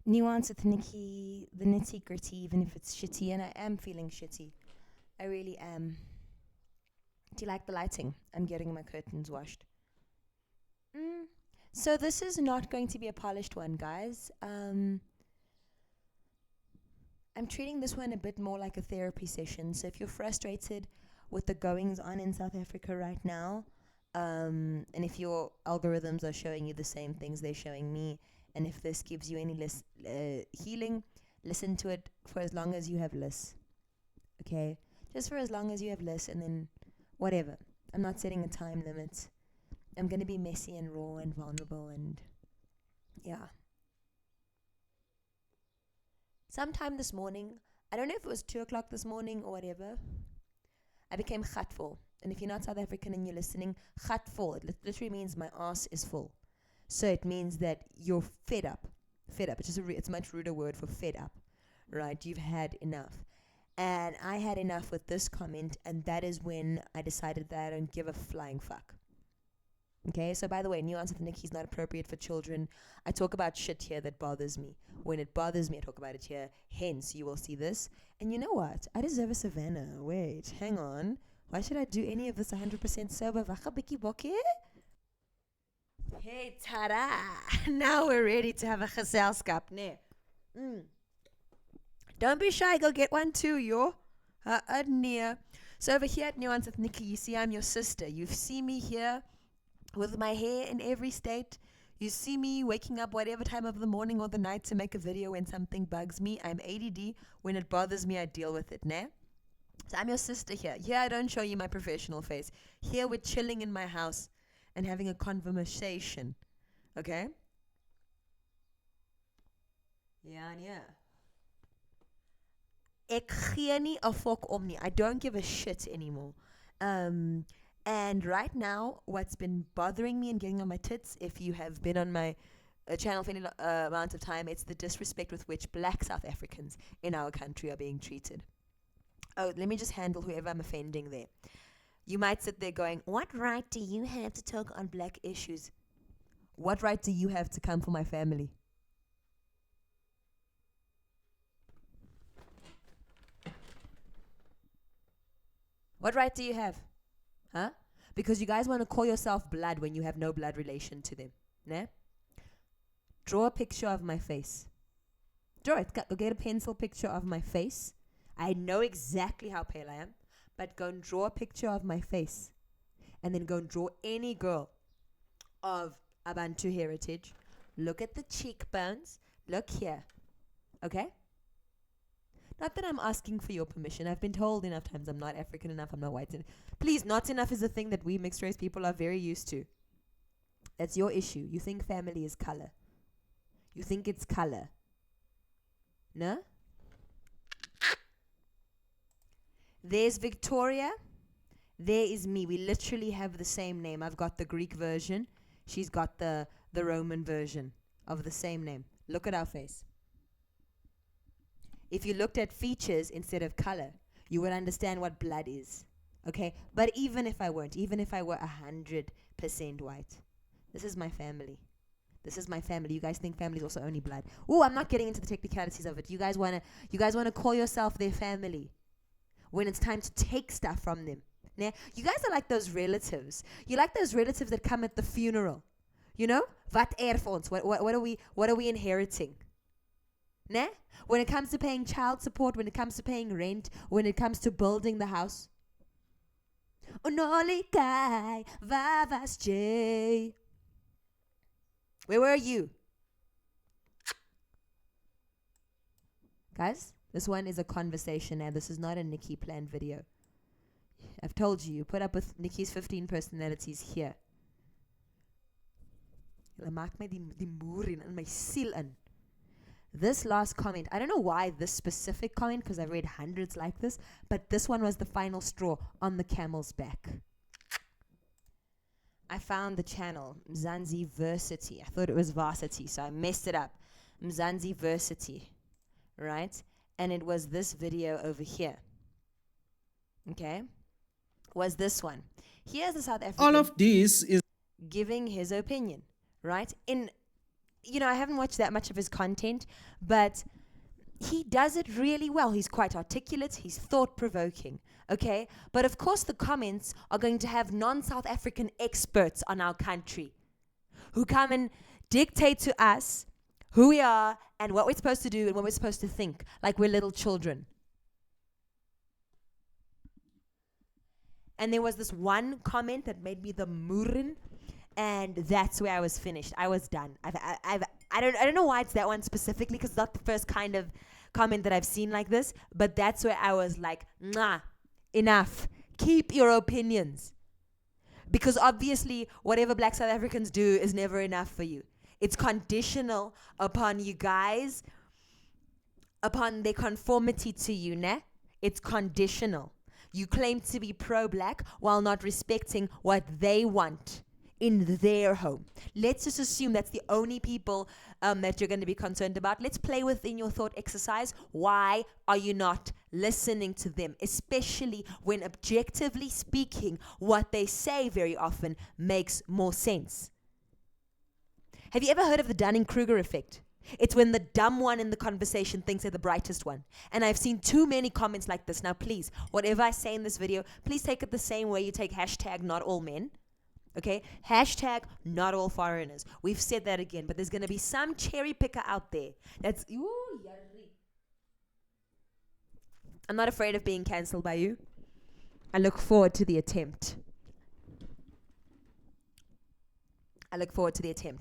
Nuance with Nikki, the nitty gritty, even if it's shitty, and I am feeling shitty. I really am. Do you like the lighting? I'm getting my curtains washed. So this is not going to be a polished one, guys. I'm treating this one a bit more like a therapy session. So if you're frustrated with the goings on in South Africa right now, and if your algorithms are showing you the same things they're showing me, and if this gives you any healing, listen to it for as long as you have lists. Okay? Just for as long as you have lists, and then whatever. I'm not setting a time limit. I'm going to be messy and raw and vulnerable, and yeah. Sometime this morning, I don't know if it was 2 o'clock this morning or whatever, I became khatful. And if you're not South African and you're listening, khatful, it literally means my ass is full. So it means that you're fed up. Fed up. It's just it's a much ruder word for fed up, right? You've had enough. And I had enough with this comment, and that is when I decided that I don't give a flying fuck. Okay, so by the way, nuance with Nikki is not appropriate for children. I talk about shit here that bothers me. When it bothers me, I talk about it here. Hence, you will see this. And you know what? I deserve a savannah. Wait, hang on. Why should I do any of this 100% sober? Wacha bikkie bokkie? Hey, tada! Now we're ready to have a geselskap, ne? Don't be shy, go get one too, yo. Near. So over here at Nuance with Nikki, you see I'm your sister. You see me here with my hair in every state. You see me waking up whatever time of the morning or the night to make a video when something bugs me. I'm ADD. When it bothers me, I deal with it, ne? So I'm your sister here. Here I don't show you my professional face. Here we're chilling in my house and having a conversation. Okay? Yeah, yeah. Ek gee nie 'n fok om nie. I don't give a shit anymore. And right now, what's been bothering me and getting on my tits, if you have been on my channel for any amount of time, it's the disrespect with which black South Africans in our country are being treated. Oh, let me just handle whoever I'm offending there. You might sit there going, what right do you have to talk on black issues? What right do you have to come for my family? What right do you have? Huh? Because you guys want to call yourself blood when you have no blood relation to them. Nah? Draw a picture of my face. Draw it. Go get a pencil picture of my face. I know exactly how pale I am, but go and draw a picture of my face. And then go and draw any girl of Abantu heritage. Look at the cheekbones. Look here. Okay? Not that I'm asking for your permission. I've been told enough times I'm not African enough, I'm not white enough. Please, not enough is a thing that we mixed race people are very used to. That's your issue. You think family is color. You think it's color. No? There's Victoria. There is me. We literally have the same name. I've got the Greek version. She's got the Roman version of the same name. Look at our face. If you looked at features instead of color, you would understand what blood is. Okay? But even if I weren't, even if I were 100% white, this is my family. This is my family. You guys think family is also only blood. Ooh, I'm not getting into the technicalities of it. You guys wanna call yourself their family when it's time to take stuff from them. Nah? You guys are like those relatives. You like those relatives that come at the funeral. You know? Wat erfons? What are we inheriting? Nah? When it comes to paying child support, when it comes to paying rent, when it comes to building the house. Unolikai vavas J. Where were you? Guys, this one is a conversation and this is not a Nikki planned video. I've told you, put up with Nikki's 15 personalities here. Hulle maak my die moer in my siel in. This last comment, I don't know why this specific comment, because I've read hundreds like this, but this one was the final straw on the camel's back. I found the channel, Mzansiversity. I thought it was varsity, so I messed it up. Mzansiversity, right? And it was this video over here. Okay? Was this one. Here's the South African. All of this is giving his opinion, right? I haven't watched that much of his content, but he does it really well. He's quite articulate. He's thought-provoking, okay? But of course, the comments are going to have non-South African experts on our country who come and dictate to us who we are and what we're supposed to do and what we're supposed to think, like we're little children. And there was this one comment that made me the moorin, and that's where I was finished. I was done. I don't know why it's that one specifically, because it's not the first kind of comment that I've seen like this, but that's where I was like, nah, enough. Keep your opinions. Because obviously, whatever Black South Africans do is never enough for you. It's conditional upon you guys, upon their conformity to you, ne? It's conditional. You claim to be pro-Black while not respecting what they want in their home. Let's just assume that's the only people that you're going to be concerned about. Let's play within your thought exercise. Why are you not listening to them? Especially when objectively speaking, what they say very often makes more sense. Have you ever heard of the Dunning-Kruger effect? It's when the dumb one in the conversation thinks they're the brightest one. And I've seen too many comments like this. Now, please, whatever I say in this video, please take it the same way you take hashtag not all men. Okay? Hashtag not all foreigners. We've said that again, but there's going to be some cherry picker out there that's... Ooh, yarri. I'm not afraid of being cancelled by you. I look forward to the attempt.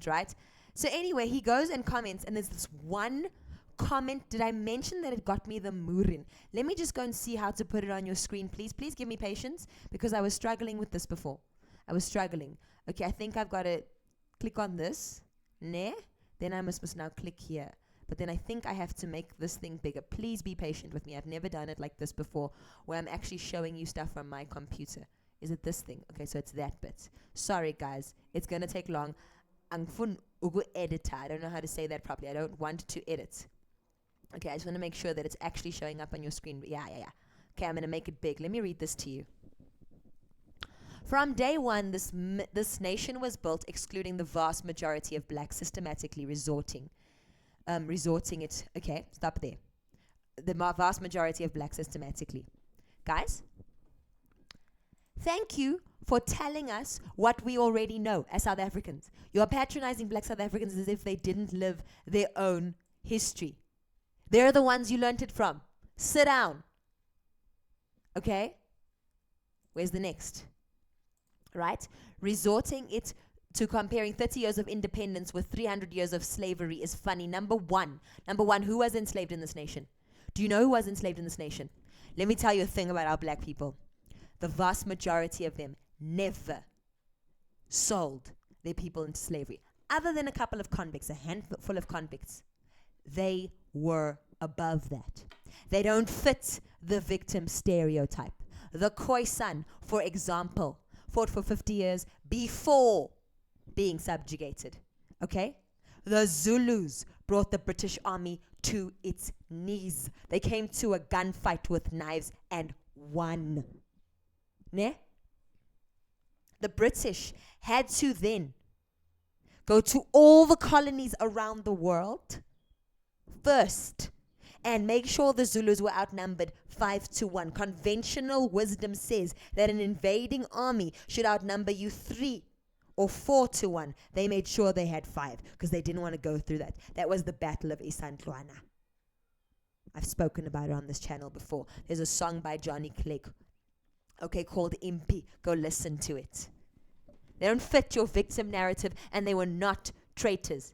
Right? So anyway, he goes and comments, and there's this one comment. Did I mention that it got me the moorin? Let me just go and see how to put it on your screen, please. Please give me patience, because I was struggling with this before. Okay, I think I've got to click on this. Ne? Then I must now click here. But then I think I have to make this thing bigger. Please be patient with me. I've never done it like this before, where I'm actually showing you stuff from my computer. Is it this thing? Okay, so it's that bit. Sorry, guys. It's going to take long. Editor. I don't know how to say that properly. I don't want to edit. Okay, I just want to make sure that it's actually showing up on your screen. Yeah. Okay, I'm going to make it big. Let me read this to you. From day one, this nation was built excluding the vast majority of blacks, systematically resorting it. Okay, stop there. The vast majority of blacks systematically. Guys, thank you for telling us what we already know as South Africans. You are patronizing Black South Africans as if they didn't live their own history. They're the ones you learnt it from. Sit down. Okay? Where's the next? Right? Resorting it to comparing 30 years of independence with 300 years of slavery is funny. Number one, who was enslaved in this nation? Do you know who was enslaved in this nation? Let me tell you a thing about our black people. The vast majority of them never sold their people into slavery. Other than a couple of convicts, a handful of convicts, they were above that. They don't fit the victim stereotype. The Khoisan, for example, fought for 50 years before being subjugated. Okay? The Zulus brought the British Army to its knees. They came to a gunfight with knives and won. Ne? The British had to then go to all the colonies around the world first and make sure the Zulus were outnumbered 5-1. Conventional wisdom says that an invading army should outnumber you 3 or 4-1. They made sure they had 5 because they didn't want to go through that. That was the Battle of Isandlwana. I've spoken about it on this channel before. There's a song by Johnny Clegg, called Impi. Go listen to it. They don't fit your victim narrative, and they were not traitors.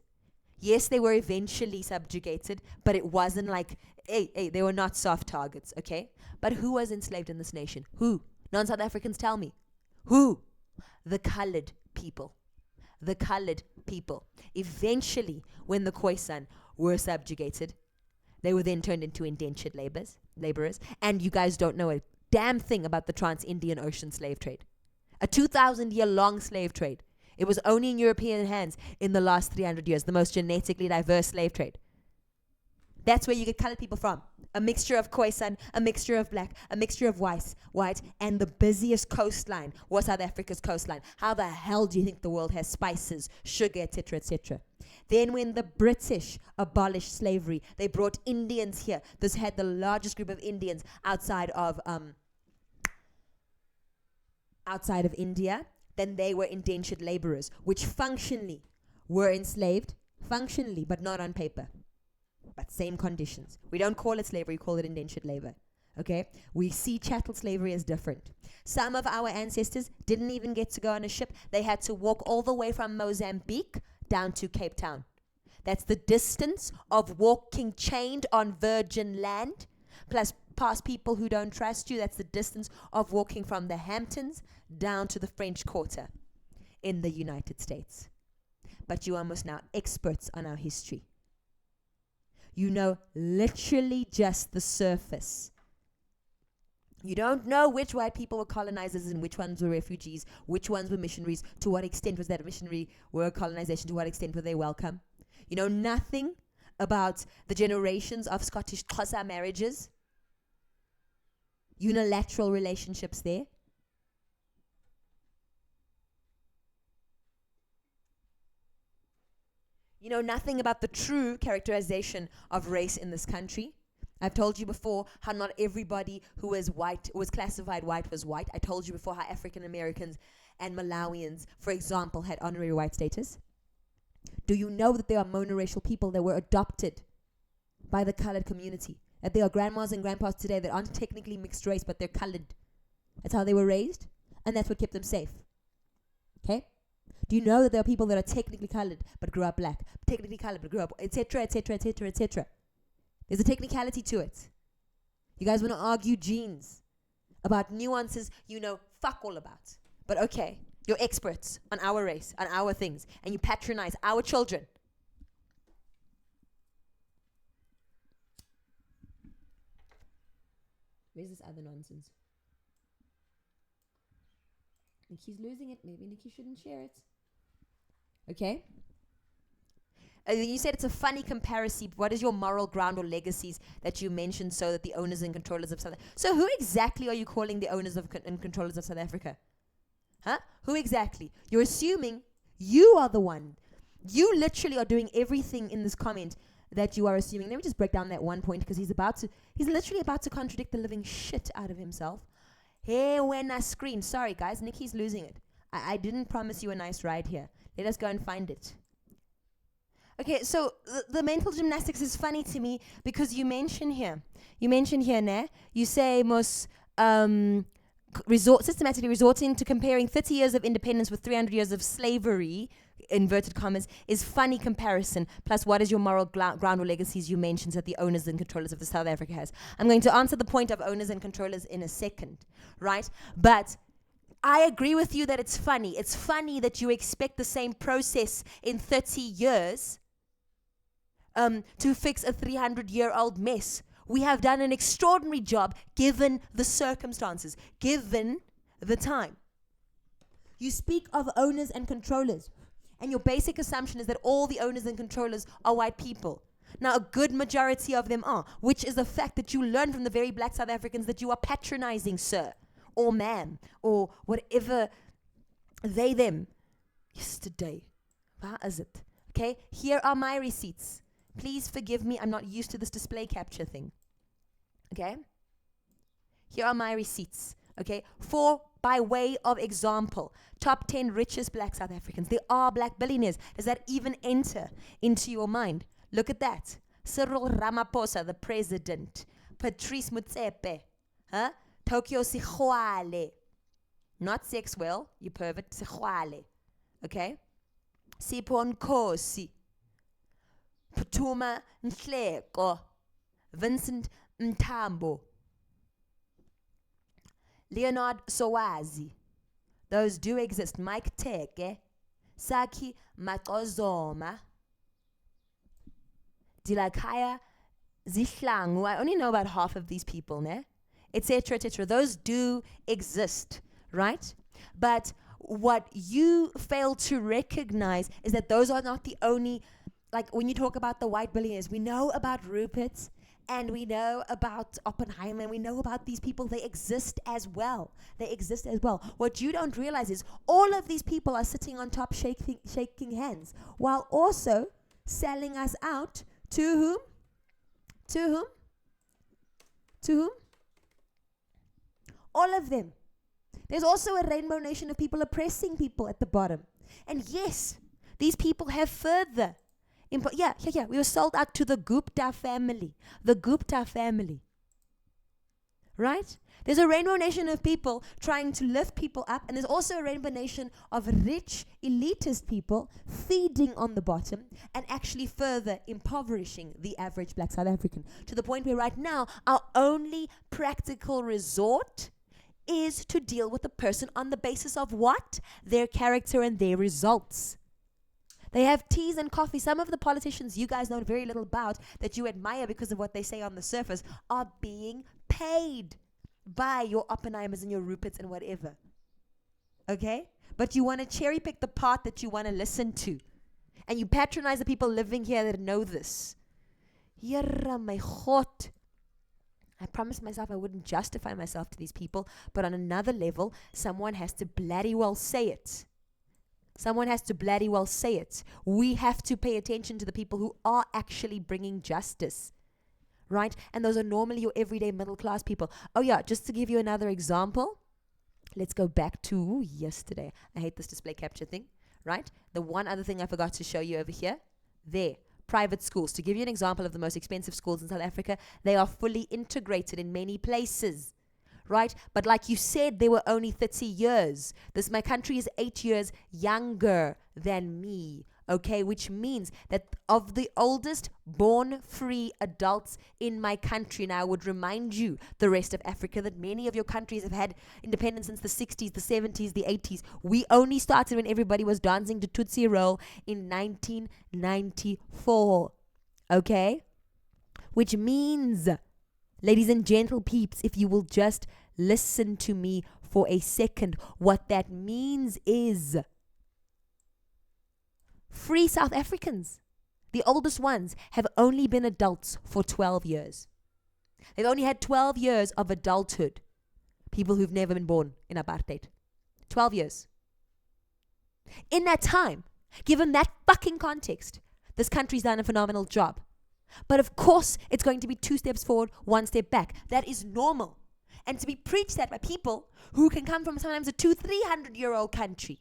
Yes, they were eventually subjugated, but it wasn't like, they were not soft targets, okay? But who was enslaved in this nation? Who? Non-South Africans, tell me. Who? The colored people. The colored people. Eventually, when the Khoisan were subjugated, they were then turned into indentured laborers. And you guys don't know a damn thing about the Trans-Indian Ocean slave trade. A 2,000-year-long slave trade. It was only in European hands in the last 300 years, the most genetically diverse slave trade. That's where you get colored people from. a mixture of Khoisan, a mixture of black, a mixture of white, and the busiest coastline was South Africa's coastline. How the hell do you think the world has spices, sugar, etc., etc.? Then when the British abolished slavery, they brought Indians here. This had the largest group of Indians outside of India. Then they were indentured laborers, which functionally were enslaved, functionally, but not on paper. But same conditions. We don't call it slavery, we call it indentured labor. Okay? We see chattel slavery as different. Some of our ancestors didn't even get to go on a ship. They had to walk all the way from Mozambique down to Cape Town. That's the distance of walking chained on virgin land, plus past people who don't trust you. That's the distance of walking from the Hamptons down to the French Quarter in the United States. But you are almost now experts on our history. You know literally just the surface. You don't know which white people were colonizers and which ones were refugees, which ones were missionaries, to what extent was that missionary or colonization, to what extent were they welcome. You know nothing about the generations of Scottish Xhosa marriages, unilateral relationships there. You know nothing about the true characterization of race in this country. I've told you before how not everybody who was white, was classified white, was white. I told you before how African Americans and Malawians, for example, had honorary white status. Do you know that there are monoracial people that were adopted by the colored community? That there are grandmas and grandpas today that aren't technically mixed race, but they're colored. That's how they were raised, and that's what kept them safe. Okay? Do you know that there are people that are technically colored but grew up black, technically colored but grew up, etc., etc., etc., etc.? There's a technicality to it. You guys want to argue genes about nuances you know fuck all about. But okay, you're experts on our race, on our things, and you patronize our children. Where's this other nonsense? Nikki's losing it. Maybe Nikki shouldn't share it. Okay? You said it's a funny comparison. What is your moral ground or legacies that you mentioned so that the owners and controllers of South Africa? So who exactly are you calling the owners of and controllers of South Africa? Huh? Who exactly? You're assuming you are the one. You literally are doing everything in this comment that you are assuming. Let me just break down that one point because he's literally about to contradict the living shit out of himself. Hey, when I scream. Sorry, guys. Nikki's losing it. I didn't promise you a nice ride here. Let us go and find it. Okay, so the mental gymnastics is funny to me because you mention here, ne? You say most systematically resorting to comparing 30 years of independence with 300 years of slavery, inverted commas, is funny comparison. Plus, what is your moral ground or legacies you mentioned that the owners and controllers of the South Africa has? I'm going to answer the point of owners and controllers in a second, right? But I agree with you that it's funny. It's funny that you expect the same process in 30 years to fix a 300-year-old mess. We have done an extraordinary job given the circumstances, given the time. You speak of owners and controllers, and your basic assumption is that all the owners and controllers are white people. Now, a good majority of them are, which is a fact that you learn from the very black South Africans that you are patronizing, sir, or ma'am, or whatever they, them. Yesterday. How is it? Okay, here are my receipts. Please forgive me, I'm not used to this display capture thing. Okay? Here are my receipts. Okay? By way of example, top 10 richest black South Africans. There are black billionaires. Does that even enter into your mind? Look at that. Cyril Ramaphosa, the president. Patrice Motsepe. Huh? Tokyo Sexwale. Not Sexwale, you pervert. Sexwale. Okay? Sipho Nkosi. Putuma Nhleko, Vincent Mtambo, Leonard Sowazi. Those do exist. Mike Teke, Saki Makozoma, Dilakaya Zihlangu. I only know about half of these people, ne? Etc., etc. Those do exist, right? But what you fail to recognize is that those are not the only. Like when you talk about the white billionaires, we know about Rupert And we know about Oppenheimer, and we know about these people. They exist as well. They exist as well. What you don't realize is all of these people are sitting on top shaking hands while also selling us out to whom? To whom? To whom? All of them. There's also a rainbow nation of people oppressing people at the bottom. And yes, these people have further. We were sold out to the Gupta family. The Gupta family. Right? There's a rainbow nation of people trying to lift people up, and there's also a rainbow nation of rich, elitist people feeding on the bottom and actually further impoverishing the average black South African to the point where right now our only practical resort is to deal with the person on the basis of what? Their character and their results. They have teas and coffee. Some of the politicians you guys know very little about that you admire because of what they say on the surface are being paid by your Oppenheimers and your Ruperts and whatever. Okay? But you want to cherry pick the part that you want to listen to. And you patronize the people living here that know this. Here, my God. I promised myself I wouldn't justify myself to these people, but on another level, someone has to bloody well say it. Someone has to bloody well say it. We have to pay attention to the people who are actually bringing justice, right? And those are normally your everyday middle class people. Oh yeah, just to give you another example, let's go back to yesterday. I hate this display capture thing, right? The one other thing I forgot to show you over here, there. Private schools. To give you an example of the most expensive schools in South Africa, they are fully integrated in many places, right? But like you said, they were only 30 years. My country is 8 years younger than me, okay? Which means that of the oldest born-free adults in my country, and I would remind you, the rest of Africa, that many of your countries have had independence since the 60s, the 70s, the 80s. We only started when everybody was dancing to Tootsie Roll in 1994, okay? Which means, ladies and gentle peeps, if you will just listen to me for a second, what that means is free South Africans, the oldest ones, have only been adults for 12 years. They've only had 12 years of adulthood. People who've never been born in apartheid. 12 years. In that time, given that fucking context, this country's done a phenomenal job. But of course, it's going to be 2 steps forward, 1 step back. That is normal. And to be preached at by people who can come from sometimes a 200-300-year-old country,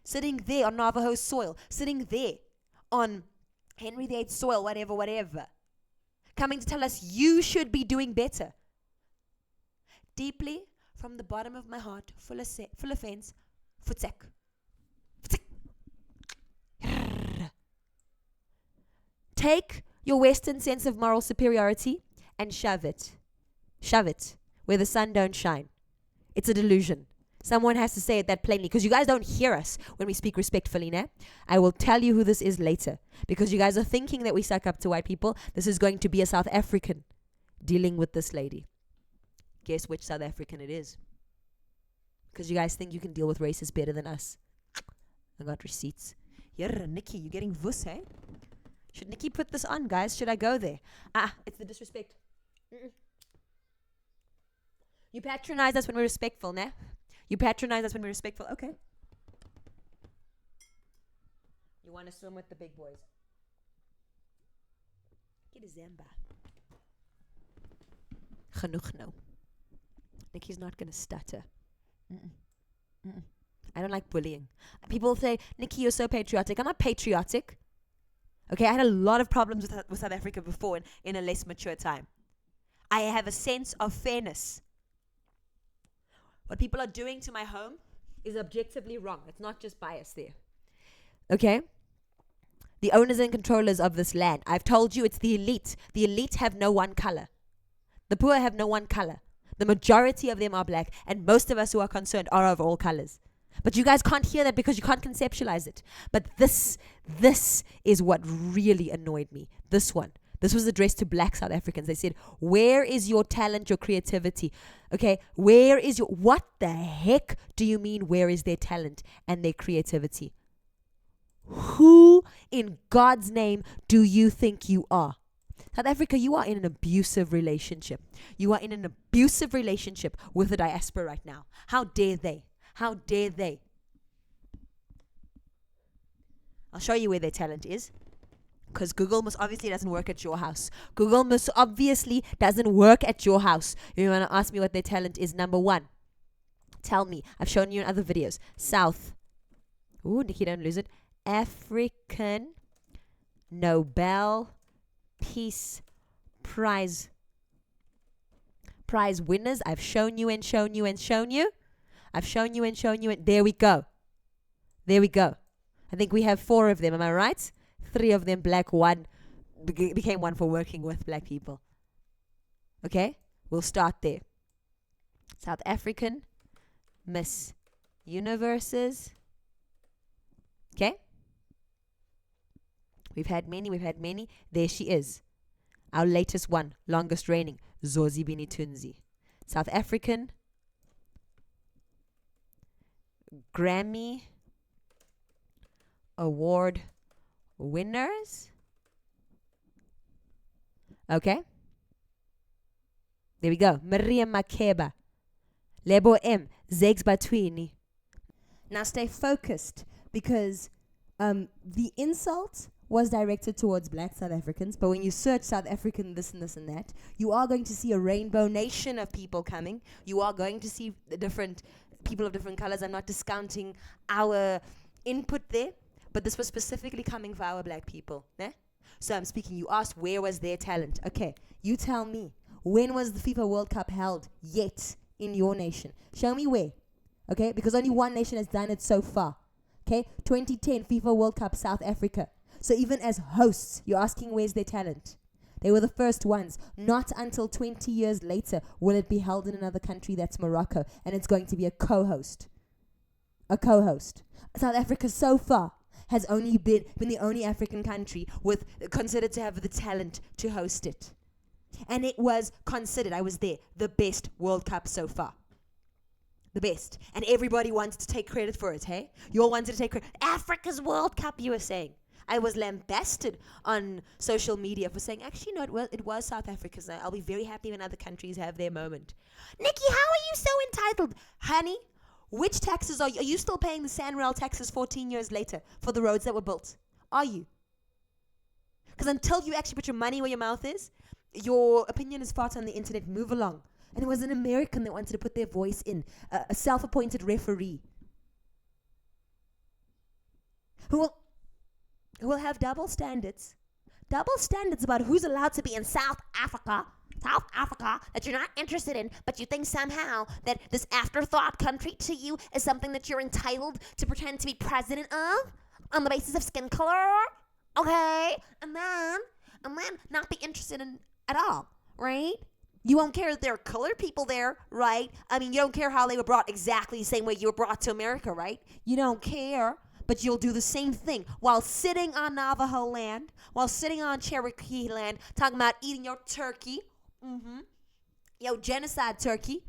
sitting there on Navajo soil, sitting there on Henry VIII soil, whatever, coming to tell us you should be doing better. Deeply, from the bottom of my heart, full of offense, futsek. Take your Western sense of moral superiority and shove it. Shove it where the sun don't shine. It's a delusion. Someone has to say it that plainly, because you guys don't hear us when we speak respectfully, nah? I will tell you who this is later, because you guys are thinking that we suck up to white people. This is going to be a South African dealing with this lady. Guess which South African it is? Because you guys think you can deal with racists better than us. I got receipts. Yeah, Nikki, you're getting vuss, eh? Should Nikki put this on, guys? Should I go there? It's the disrespect. You patronize us when we're respectful, nah? You patronize us when we're respectful. Okay. You want to swim with the big boys. Get a Zamba. Genoeg nou. Nikki's not going to stutter. I don't like bullying. People say, Nikki, you're so patriotic. I'm not patriotic. Okay, I had a lot of problems with South Africa before in a less mature time. I have a sense of fairness. What people are doing to my home is objectively wrong. It's not just bias there. Okay? The owners and controllers of this land. I've told you it's the elite. The elite have no one color. The poor have no one color. The majority of them are black, and most of us who are concerned are of all colors. But you guys can't hear that because you can't conceptualize it. But this is what really annoyed me. This one. This was addressed to black South Africans. They said, where is your talent, your creativity? Okay, where is what the heck do you mean, where is their talent and their creativity? Who in God's name do you think you are? South Africa, you are in an abusive relationship. You are in an abusive relationship with the diaspora right now. How dare they? How dare they? I'll show you where their talent is. Because Google most obviously doesn't work at your house. Google most obviously doesn't work at your house. You want to ask me what their talent is? Number one. Tell me. I've shown you in other videos. South. Ooh, Nikki, don't lose it. African Nobel Peace Prize winners. I've shown you and shown you and shown you. I've shown you and shown you. And there we go. There we go. I think we have 4 of them. Am I right? 3 of them black, 1 became 1 for working with black people. Okay? We'll start there. South African Miss Universes. Okay? We've had many. There she is. Our latest one, longest reigning, Zozi Binitunzi. South African Grammy Award winners. Okay. There we go. Maria Makeba. Lebo M. Zegs Batwini. Now stay focused, because the insult was directed towards black South Africans, but when you search South African this and this and that, you are going to see a rainbow nation of people coming. You are going to see different people of different colors. I'm not discounting our input there, but this was specifically coming for our black people. So I'm speaking, you asked where was their talent. Okay, you tell me, when was the FIFA World Cup held yet in your nation? Show me where. Okay, because only one nation has done it so far. Okay, 2010 FIFA World Cup, South Africa. So even as hosts, you're asking where's their talent? They were the first ones. Not until 20 years later will it be held in another country, that's Morocco, and it's going to be a co-host. A co-host. South Africa so far has only been the only African country with considered to have the talent to host it. And it was considered, I was there, the best World Cup so far. The best. And everybody wanted to take credit for it, hey? You all wanted to take credit. Africa's World Cup, you were saying. I was lambasted on social media for saying, actually, no, it was South Africa's. I'll be very happy when other countries have their moment. Nikki, how are you so entitled? Honey, which taxes are you still paying the SANRAL taxes 14 years later for the roads that were built? Are you? Because until you actually put your money where your mouth is, your opinion is fought on the internet. Move along. And it was an American that wanted to put their voice in, a self-appointed referee, who will have double standards about who's allowed to be in South Africa, that you're not interested in, but you think somehow that this afterthought country to you is something that you're entitled to pretend to be president of on the basis of skin color, okay? And then not be interested in at all, right? You won't care that there are colored people there, right? I mean, you don't care how they were brought exactly the same way you were brought to America, right? You don't care. But you'll do the same thing while sitting on Navajo land, while sitting on Cherokee land, talking about eating your turkey, your genocide turkey,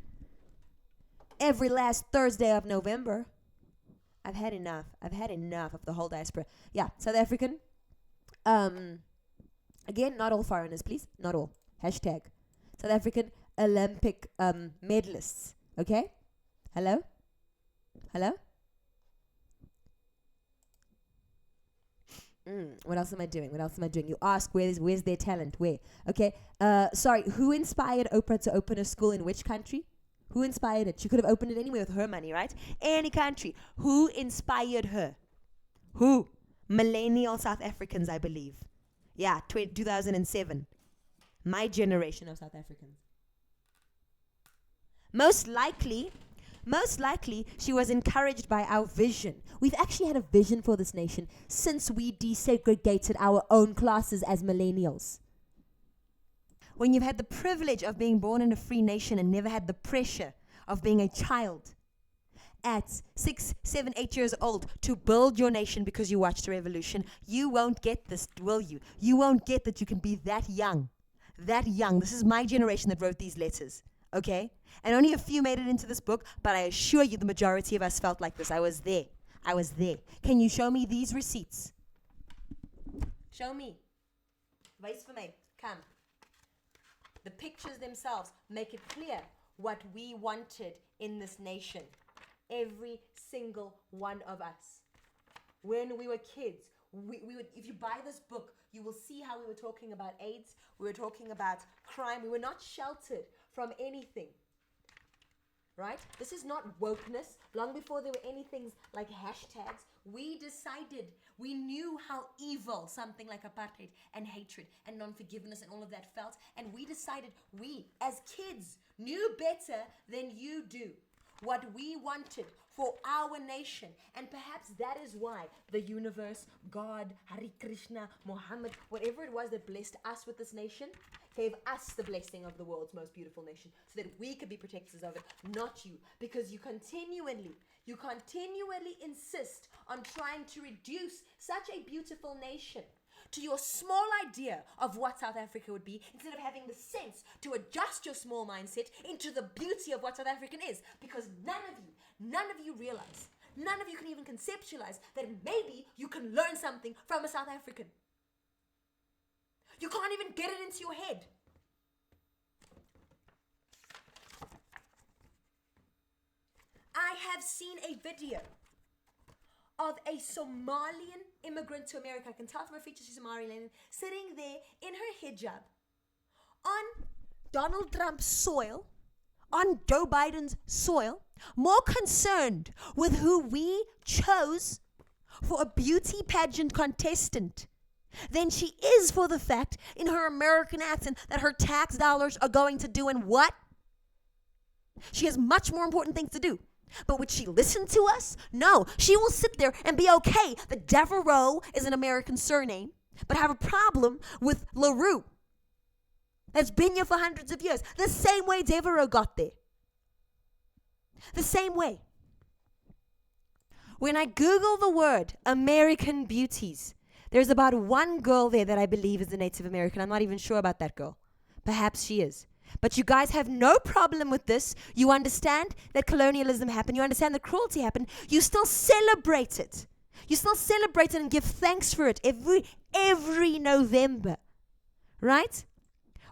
every last Thursday of November. I've had enough of the whole diaspora. Yeah, South African. Again, not all foreigners, please. Not all. Hashtag. South African Olympic medalists. Okay? Hello? What else am I doing? You ask where's their talent? Where? Okay. Sorry, who inspired Oprah to open a school in which country? Who inspired it? She could have opened it anywhere with her money, right? Any country. Who inspired her? Who? Millennial South Africans, I believe. Yeah, 2007. My generation of South Africans. Most likely, she was encouraged by our vision. We've actually had a vision for this nation since we desegregated our own classes as millennials. When you've had the privilege of being born in a free nation and never had the pressure of being a child at 6, 7, 8 years old to build your nation because you watched a revolution, you won't get this, will you? You won't get that you can be that young. This is my generation that wrote these letters, okay? And only a few made it into this book, but I assure you the majority of us felt like this. I was there. Can you show me these receipts? Show me. Wys vir my. Come. The pictures themselves make it clear what we wanted in this nation. Every single one of us. When we were kids, we would, if you buy this book, you will see how we were talking about AIDS, we were talking about crime, we were not sheltered from anything. Right? This is not wokeness. Long before there were any things like hashtags, we decided, we knew how evil something like apartheid and hatred and non-forgiveness and all of that felt, and we decided, we as kids knew better than you do what we wanted for our nation. And perhaps that is why the universe, God, Hare Krishna, Muhammad, whatever it was that blessed us with this nation, gave us the blessing of the world's most beautiful nation so that we could be protectors of it, not you. Because you continually insist on trying to reduce such a beautiful nation to your small idea of what South Africa would be, instead of having the sense to adjust your small mindset into the beauty of what South African is. Because none of you realize, none of you can even conceptualize that maybe you can learn something from a South African. You can't even get it into your head. I have seen a video of a Somalian immigrant to America. I can tell from her features she's Somalian, sitting there in her hijab on Donald Trump's soil, on Joe Biden's soil, more concerned with who we chose for a beauty pageant contestant than she is for the fact, in her American accent, that her tax dollars are going to do and what? She has much more important things to do. But would she listen to us? No. She will sit there and be okay that Devereaux is an American surname, but have a problem with LaRue. That's been here for hundreds of years. The same way Devereaux got there. The same way. When I Google the word American beauties, there's about one girl there that I believe is a Native American. I'm not even sure about that girl. Perhaps she is. But you guys have no problem with this. You understand that colonialism happened. You understand that cruelty happened. You still celebrate it. You still celebrate it and give thanks for it every November. Right?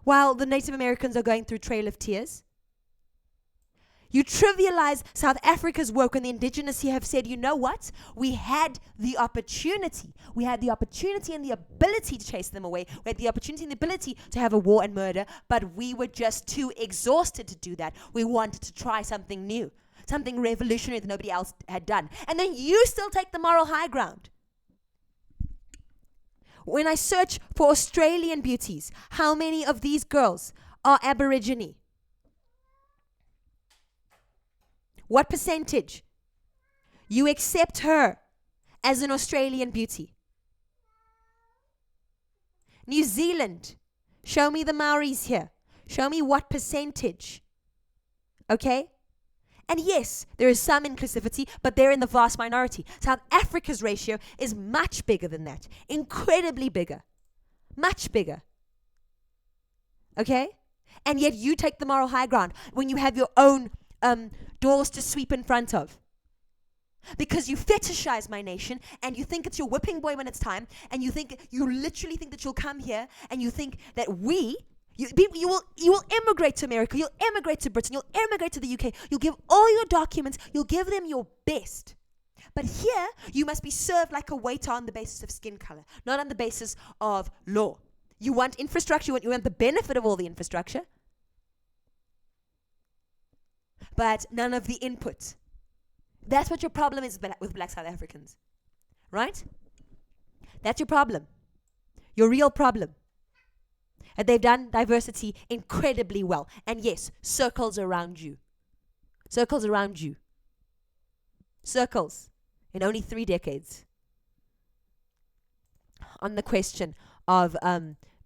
While the Native Americans are going through Trail of Tears. You trivialize South Africa's work, and the indigenous here have said, you know what? We had the opportunity. We had the opportunity and the ability to chase them away. We had the opportunity and the ability to have a war and murder, but we were just too exhausted to do that. We wanted to try something new, something revolutionary that nobody else had done. And then you still take the moral high ground. When I search for Australian beauties, how many of these girls are Aborigine? What percentage? You accept her as an Australian beauty. New Zealand, show me the Maoris here. Show me what percentage. Okay? And yes, there is some inclusivity, but they're in the vast minority. South Africa's ratio is much bigger than that. Incredibly bigger. Much bigger. Okay? And yet you take the moral high ground when you have your own doors to sweep in front of. Because you fetishize my nation, and you think it's your whipping boy when it's time, and you literally think that you'll come here, and you think that you will immigrate to America, you'll immigrate to Britain, you'll immigrate to the UK, you'll give all your documents, you'll give them your best. But here, you must be served like a waiter on the basis of skin color, not on the basis of law. You want infrastructure, you want the benefit of all the infrastructure, but none of the input. That's what your problem is with black South Africans. Right? That's your problem. Your real problem. And they've done diversity incredibly well. And yes, circles around you. Circles around you. Circles. In only 3 decades. On the question of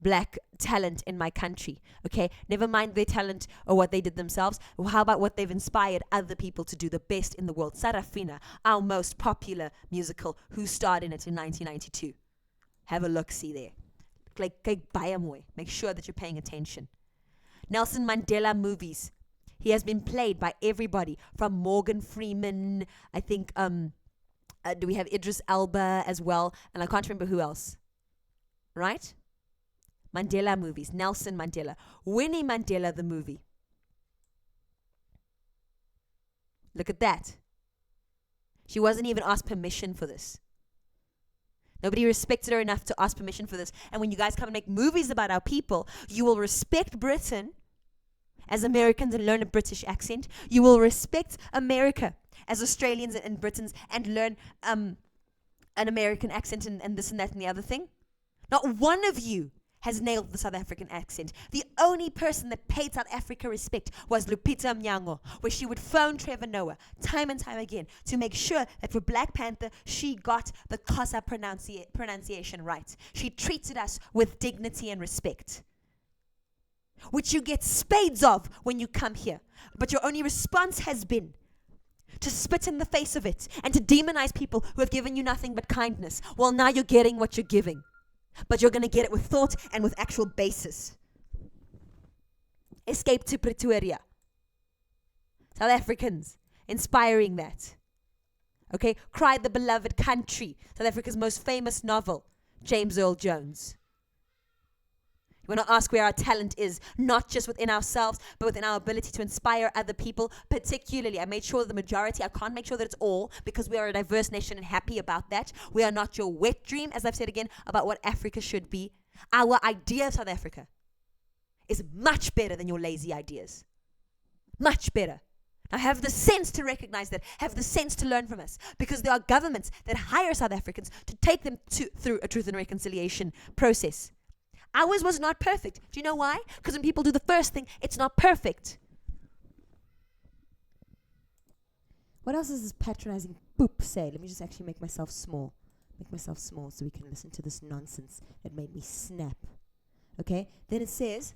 black talent in my country. Okay, never mind their talent or what they did themselves. Well, how about what they've inspired other people to do the best in the world? Sarafina, our most popular musical, who starred in it in 1992. Have a look-see there. Make sure that you're paying attention. Nelson Mandela movies. He has been played by everybody from Morgan Freeman. I think, do we have Idris Elba as well? And I can't remember who else. Right? Mandela movies, Nelson Mandela, Winnie Mandela the movie. Look at that. She wasn't even asked permission for this. Nobody respected her enough to ask permission for this. And when you guys come and make movies about our people, you will respect Britain as Americans and learn a British accent. You will respect America as Australians and Britons and learn an American accent and this and that and the other thing. Not one of you has nailed the South African accent. The only person that paid South Africa respect was Lupita Nyong'o, where she would phone Trevor Noah time and time again to make sure that for Black Panther, she got the Xhosa pronunciation right. She treated us with dignity and respect, which you get spades of when you come here. But your only response has been to spit in the face of it and to demonize people who have given you nothing but kindness. Well, now you're getting what you're giving. But you're going to get it with thought and with actual basis. Escape to Pretoria. South Africans, inspiring that. Okay, Cry the Beloved Country, South Africa's most famous novel, James Earl Jones. You want to ask where our talent is, not just within ourselves, but within our ability to inspire other people. Particularly, I made sure the majority, I can't make sure that it's all, because we are a diverse nation and happy about that. We are not your wet dream, as I've said again, about what Africa should be. Our idea of South Africa is much better than your lazy ideas. Much better. Now have the sense to recognize that, have the sense to learn from us, because there are governments that hire South Africans to take them through a truth and reconciliation process. Ours was not perfect. Do you know why? Because when people do the first thing, it's not perfect. What else does this patronizing poop say? Let me just actually make myself small. Make myself small so we can listen to this nonsense that made me snap. Okay? Then it says,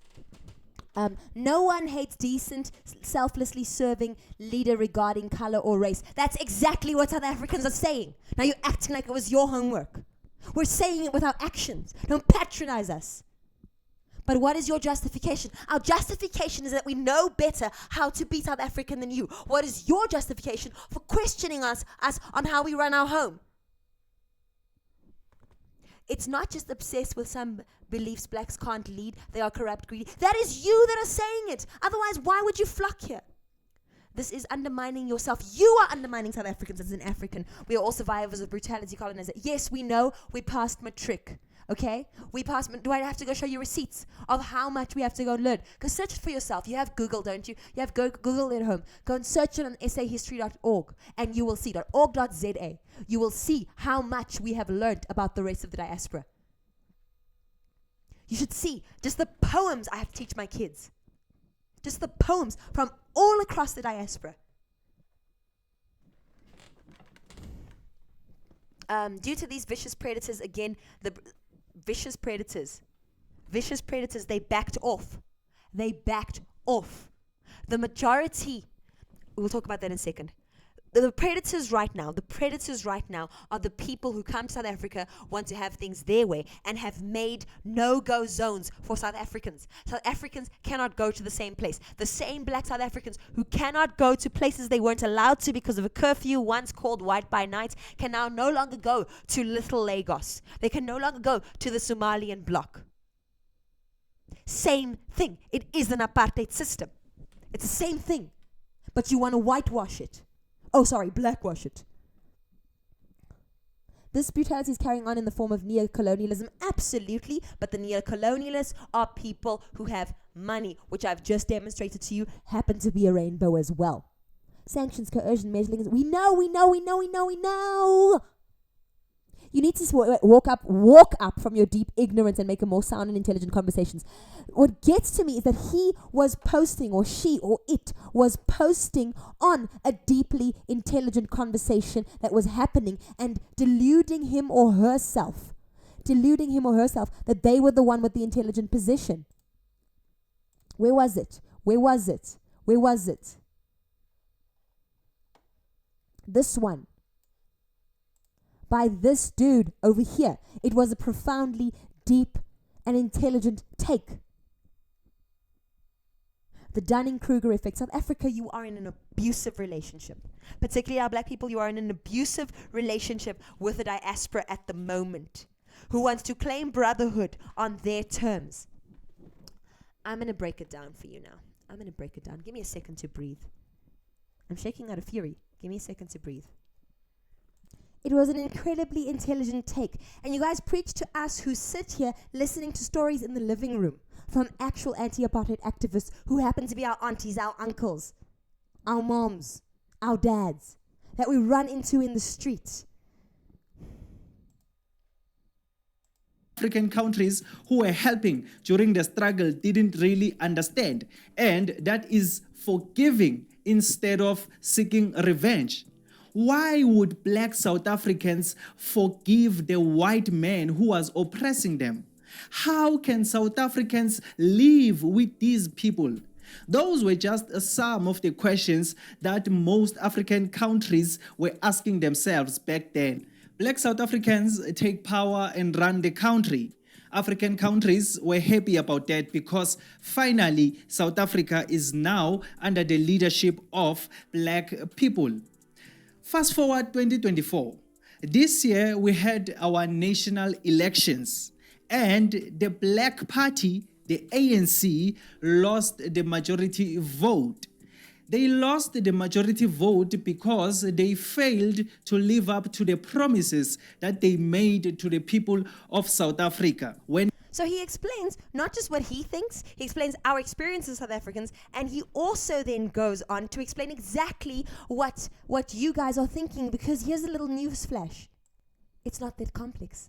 no one hates decent, selflessly serving leader regarding color or race. That's exactly what South Africans are saying. Now you're acting like it was your homework. We're saying it with our actions. Don't patronize us. But what is your justification? Our justification is that we know better how to be South African than you. What is your justification for questioning us on how we run our home? It's not just obsessed with some beliefs blacks can't lead, they are corrupt, greedy. That is you that are saying it. Otherwise, why would you flock here? This is undermining yourself. You are undermining South Africans as an African. We are all survivors of brutality, colonization. Yes, we know we passed matric. Okay? We passed. Do I have to go show you receipts of how much we have to go learn? Go search it for yourself. You have Google, don't you? You have Google at home. Go and search it on sahistory.org and you will see, .org.za. You will see how much we have learned about the rest of the diaspora. You should see just the poems I have to teach my kids. Just the poems from all across the diaspora. Due to these vicious predators, again, vicious predators, they backed off. They backed off. The majority, we'll talk about that in a second. The predators right now are the people who come to South Africa, want to have things their way, and have made no-go zones for South Africans. South Africans cannot go to the same place. The same black South Africans who cannot go to places they weren't allowed to because of a curfew once called White by Night can now no longer go to Little Lagos. They can no longer go to the Somalian bloc. Same thing. It is an apartheid system. It's the same thing. But you want to whitewash it. Oh, sorry, blackwash it. This brutality is carrying on in the form of neo-colonialism, absolutely, but the neo-colonialists are people who have money, which I've just demonstrated to you, happen to be a rainbow as well. Sanctions, coercion, meddling, we know. You need to walk up from your deep ignorance and make a more sound and intelligent conversations. What gets to me is that he was posting, or she or it was posting on a deeply intelligent conversation that was happening and deluding him or herself that they were the one with the intelligent position. Where was it? This one. By this dude over here. It was a profoundly deep and intelligent take. The Dunning-Kruger effect. South Africa, you are in an abusive relationship. Particularly our black people, you are in an abusive relationship with the diaspora at the moment. who wants to claim brotherhood on their terms. I'm going to break it down for you now. I'm going to break it down. Give me a second to breathe. I'm shaking out of fury. Give me a second to breathe. It was an incredibly intelligent take. And you guys preach to us who sit here listening to stories in the living room from actual anti-apartheid activists who happen to be our aunties, our uncles, our moms, our dads, that we run into in the street. African countries who were helping during the struggle didn't really understand, and that is forgiving instead of seeking revenge. Why would black South Africans forgive the white man who was oppressing them? How can South Africans live with these people? Those were just some of the questions that most African countries were asking themselves back then. Black South Africans take power and run the country. African countries were happy about that because finally South Africa is now under the leadership of black people. Fast forward 2024. This year we had our national elections and the Black Party, the ANC, lost the majority vote. They lost the majority vote because they failed to live up to the promises that they made to the people of South Africa. So he explains not just what he thinks, he explains our experience as South Africans, and he also then goes on to explain exactly what You guys are thinking, because here's a little news flash. It's not that complex.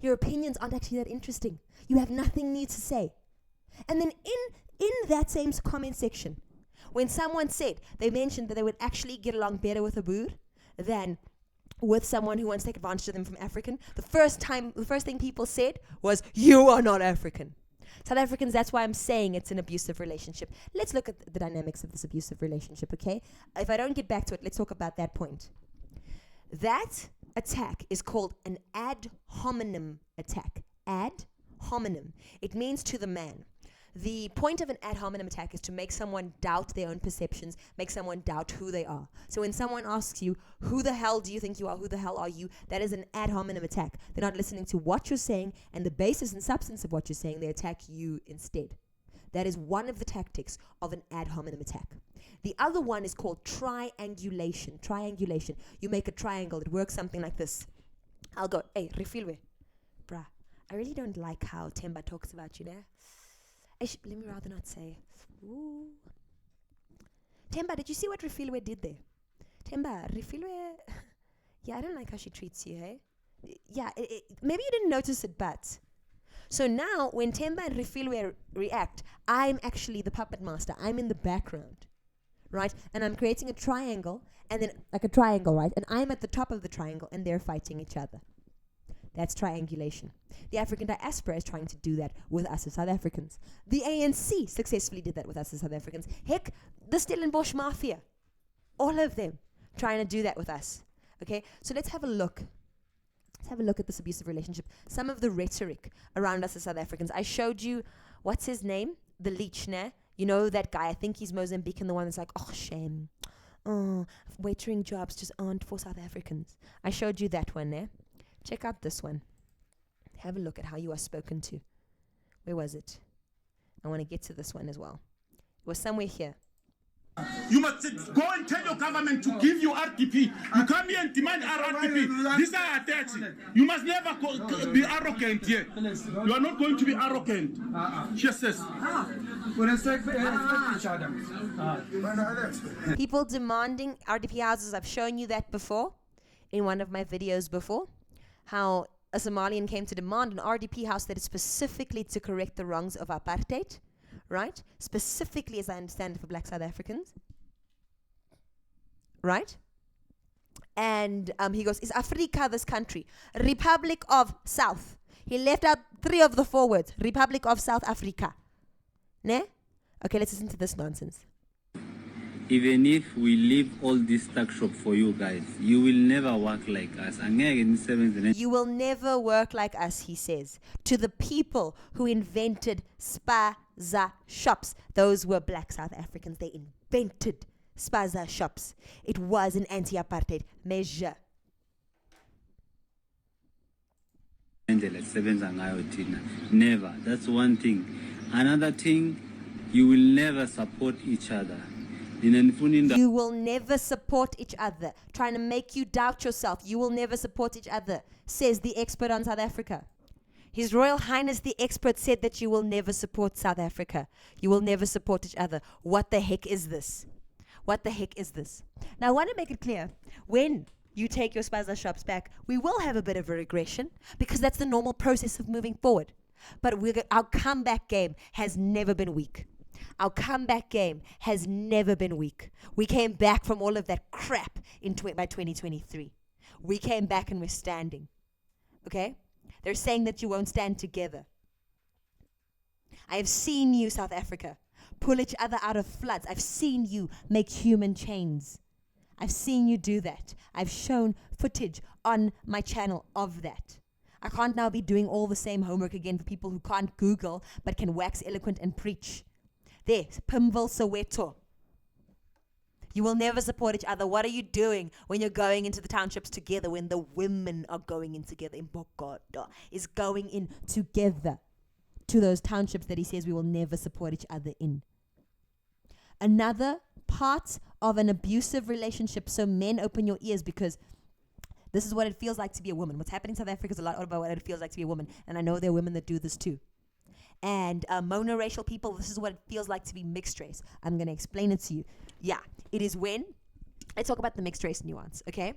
Your opinions aren't actually that interesting. You have nothing new to say. And then in that same comment section, when someone said, they mentioned that they would actually get along better with a Boer than with someone who wants to take advantage of them from African, the first thing people said was, you are not African. South Africans, that's why I'm saying it's an abusive relationship. Let's look at the dynamics of this abusive relationship, okay? If I don't get back to it, let's talk about that point. That attack is called an ad hominem attack. Ad hominem. It means to the man. The point of an ad hominem attack is to make someone doubt their own perceptions, make someone doubt who they are. So when someone asks you, who the hell do you think you are, who the hell are you, that is an ad hominem attack. They're not listening to what you're saying and the basis and substance of what you're saying, they attack you instead. That is one of the tactics of an ad hominem attack. The other one is called triangulation. Triangulation. You make a triangle, it works something like this. I'll go, hey, refilwe. Bruh, I really don't like how Temba talks about you there. Let me rather not say. Ooh. Temba, did you see what Refilwe did there? Temba, Refilwe, yeah, I don't like how she treats you, hey? Yeah, maybe you didn't notice it, but. So now, when Temba and Refilwe react, I'm actually the puppet master. I'm in the background, right? And I'm creating a triangle, and then, like a triangle, right? And I'm at the top of the triangle, and they're fighting each other. That's triangulation. The African diaspora is trying to do that with us as South Africans. The ANC successfully did that with us as South Africans. Heck, the Stellenbosch Mafia. All of them trying to do that with us. Okay, so let's have a look. Let's have a look at this abusive relationship. Some of the rhetoric around us as South Africans. I showed you, what's his name? The leech, ne? You know that guy, I think he's Mozambican, the one that's like, oh, shame. Oh, waitering jobs just aren't for South Africans. I showed you that one, ne? Check out this one. Have a look at how you are spoken to. Where was it? I want to get to this one as well. It was somewhere here. You must go and tell your government to give you RDP. You come here and demand RDP. These are attacks. You must never be arrogant here. You are not going to be arrogant. Yes, yes. People demanding RDP houses. I've shown you that before in one of my videos before. How a Somalian came to demand an RDP house that is specifically to correct the wrongs of apartheid, right? Specifically, as I understand it, for black South Africans, right? And he goes, is Africa this country? Republic of South. He left out 3 of the 4 words. Republic of South Africa. Ne? Okay, let's listen to this nonsense. Even if we leave all this tuck shop for you guys, you will never work like us. You will never work like us, he says, to the people who invented spaza shops. Those were black South Africans. They invented spaza shops. It was an anti-apartheid measure. Never. That's one thing. Another thing, you will never support each other. You will never support each other. Trying to make you doubt yourself. You will never support each other, says the expert on South Africa. His Royal Highness the expert said that you will never support South Africa. You will never support each other. What the heck is this? What the heck is this? Now I want to make it clear, when you take your spaza shops back, we will have a bit of a regression because that's the normal process of moving forward. But our comeback game has never been weak. Our comeback game has never been weak. We came back from all of that crap by 2023. We came back and we're standing. Okay? They're saying that you won't stand together. I have seen you, South Africa, pull each other out of floods. I've seen you make human chains. I've seen you do that. I've shown footage on my channel of that. I can't now be doing all the same homework again for people who can't Google but can wax eloquent and preach. There, Pimville, Soweto. You will never support each other. What are you doing when you're going into the townships together, when the women are going in together? Mbokodo is going in together to those townships that he says we will never support each other in. Another part of an abusive relationship, so men, open your ears, because this is what it feels like to be a woman. What's happening in South Africa is a lot about what it feels like to be a woman, and I know there are women that do this too. And monoracial people, this is what it feels like to be mixed race. I'm going to explain it to you. Yeah, it is when, let's talk about the mixed race nuance, okay?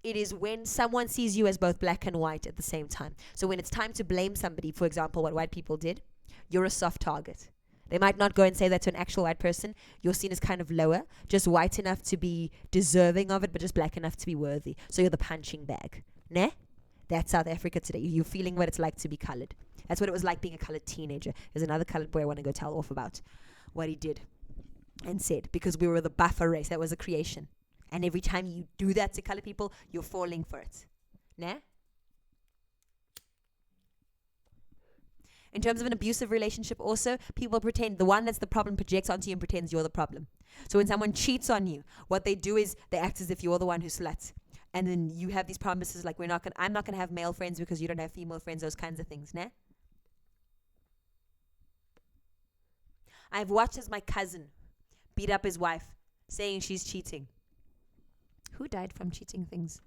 It is when someone sees you as both black and white at the same time. So when it's time to blame somebody, for example, what white people did, you're a soft target. They might not go and say that to an actual white person. You're seen as kind of lower, just white enough to be deserving of it, but just black enough to be worthy. So you're the punching bag. Nah? That's South Africa today. You're feeling what it's like to be colored. That's what it was like being a colored teenager. There's another colored boy I want to go tell off about what he did and said, because we were the buffer race. That was a creation. And every time you do that to colored people, you're falling for it. Nah? In terms of an abusive relationship also, people pretend, the one that's the problem projects onto you and pretends you're the problem. So when someone cheats on you, what they do is they act as if you're the one who sluts. And then you have these promises like, I'm not gonna have male friends because you don't have female friends, those kinds of things, nah? I've watched as my cousin beat up his wife, saying she's cheating. Who died from cheating things?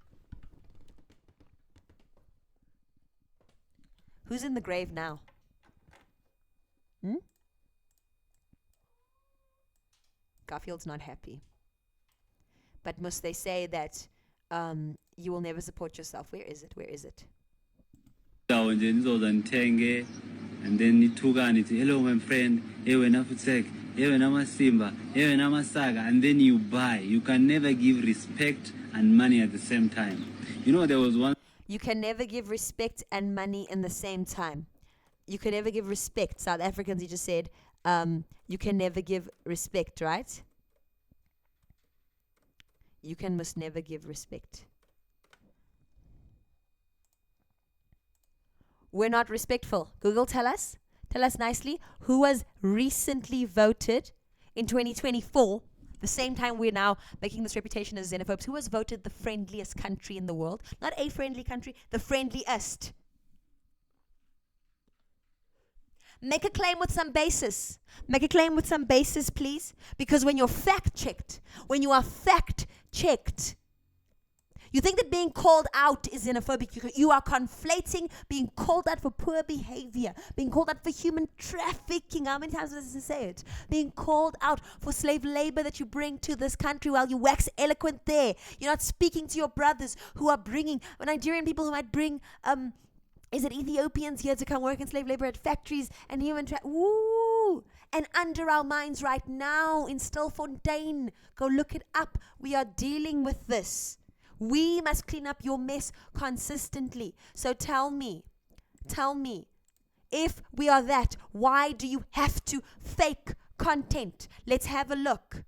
Who's in the grave now? Garfield's not happy. But must they say that you will never support yourself? Where is it? Where is it? And then it took and it, hello my friend, and then you buy. You can never give respect and money at the same time. You know, there was one. You can never give respect and money in the same time. You can never give respect. South Africans, he just said, you can never give respect, right? Must never give respect. We're not respectful. Google, tell us nicely, who was recently voted in 2024, the same time we're now making this reputation as xenophobes, who was voted the friendliest country in the world? Not a friendly country, the friendliest. Make a claim with some basis. Make a claim with some basis, please. Because when you're fact-checked, you think that being called out is xenophobic. You are conflating being called out for poor behavior, being called out for human trafficking. How many times does it say it? Being called out for slave labor that you bring to this country while you wax eloquent there. You're not speaking to your brothers who are bringing, Nigerian people who might bring, is it Ethiopians here to come work in slave labor at factories and human Woo! And under our minds right now in Stilfontein, go look it up. We are dealing with this. We must clean up your mess consistently. So tell me, if we are that, why do you have to fake content? Let's have a look.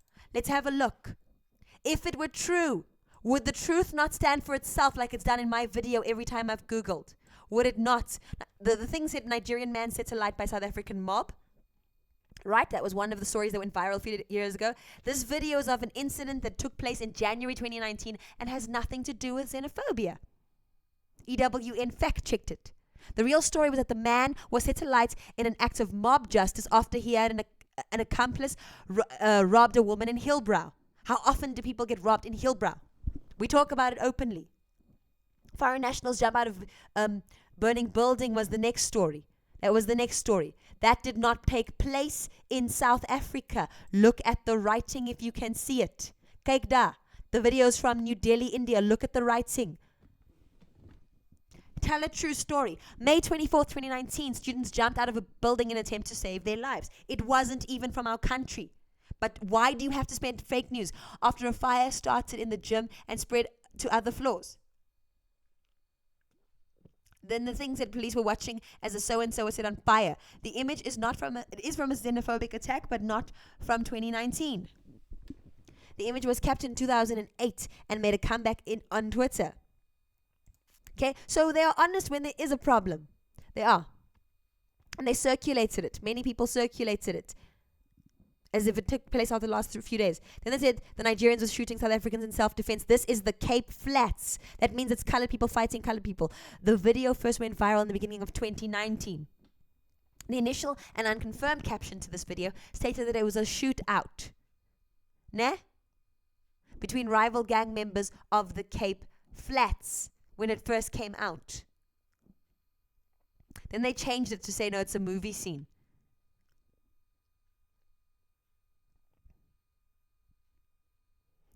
If it were true, would the truth not stand for itself like it's done in my video every time I've Googled? Would it not? The thing said, Nigerian man set alight by South African mob. Right, that was one of the stories that went viral a few years ago. This video is of an incident that took place in January 2019 and has nothing to do with xenophobia. EWN fact-checked it. The real story was that the man was set alight in an act of mob justice after he had an accomplice robbed a woman in Hillbrow. How often do people get robbed in Hillbrow? We talk about it openly. Foreign nationals jump out of burning building was the next story. That was the next story. That did not take place in South Africa. Look at the writing if you can see it. Kyk da. The videos from New Delhi, India. Look at the writing. Tell a true story. May 24th, 2019, students jumped out of a building in an attempt to save their lives. It wasn't even from our country. But why do you have to spread fake news after a fire started in the gym and spread to other floors? Then the things that police were watching as a so-and-so was set on fire. The image is it is from a xenophobic attack, but not from 2019. The image was captured in 2008 and made a comeback on Twitter. Okay, so they are honest when there is a problem. They are. And they circulated it. Many people circulated it as if it took place after the last few days. Then they said the Nigerians were shooting South Africans in self-defense. This is the Cape Flats. That means it's colored people fighting colored people. The video first went viral in the beginning of 2019. The initial and unconfirmed caption to this video stated that it was a shootout. Nah? Between rival gang members of the Cape Flats when it first came out. Then they changed it to say, no, it's a movie scene.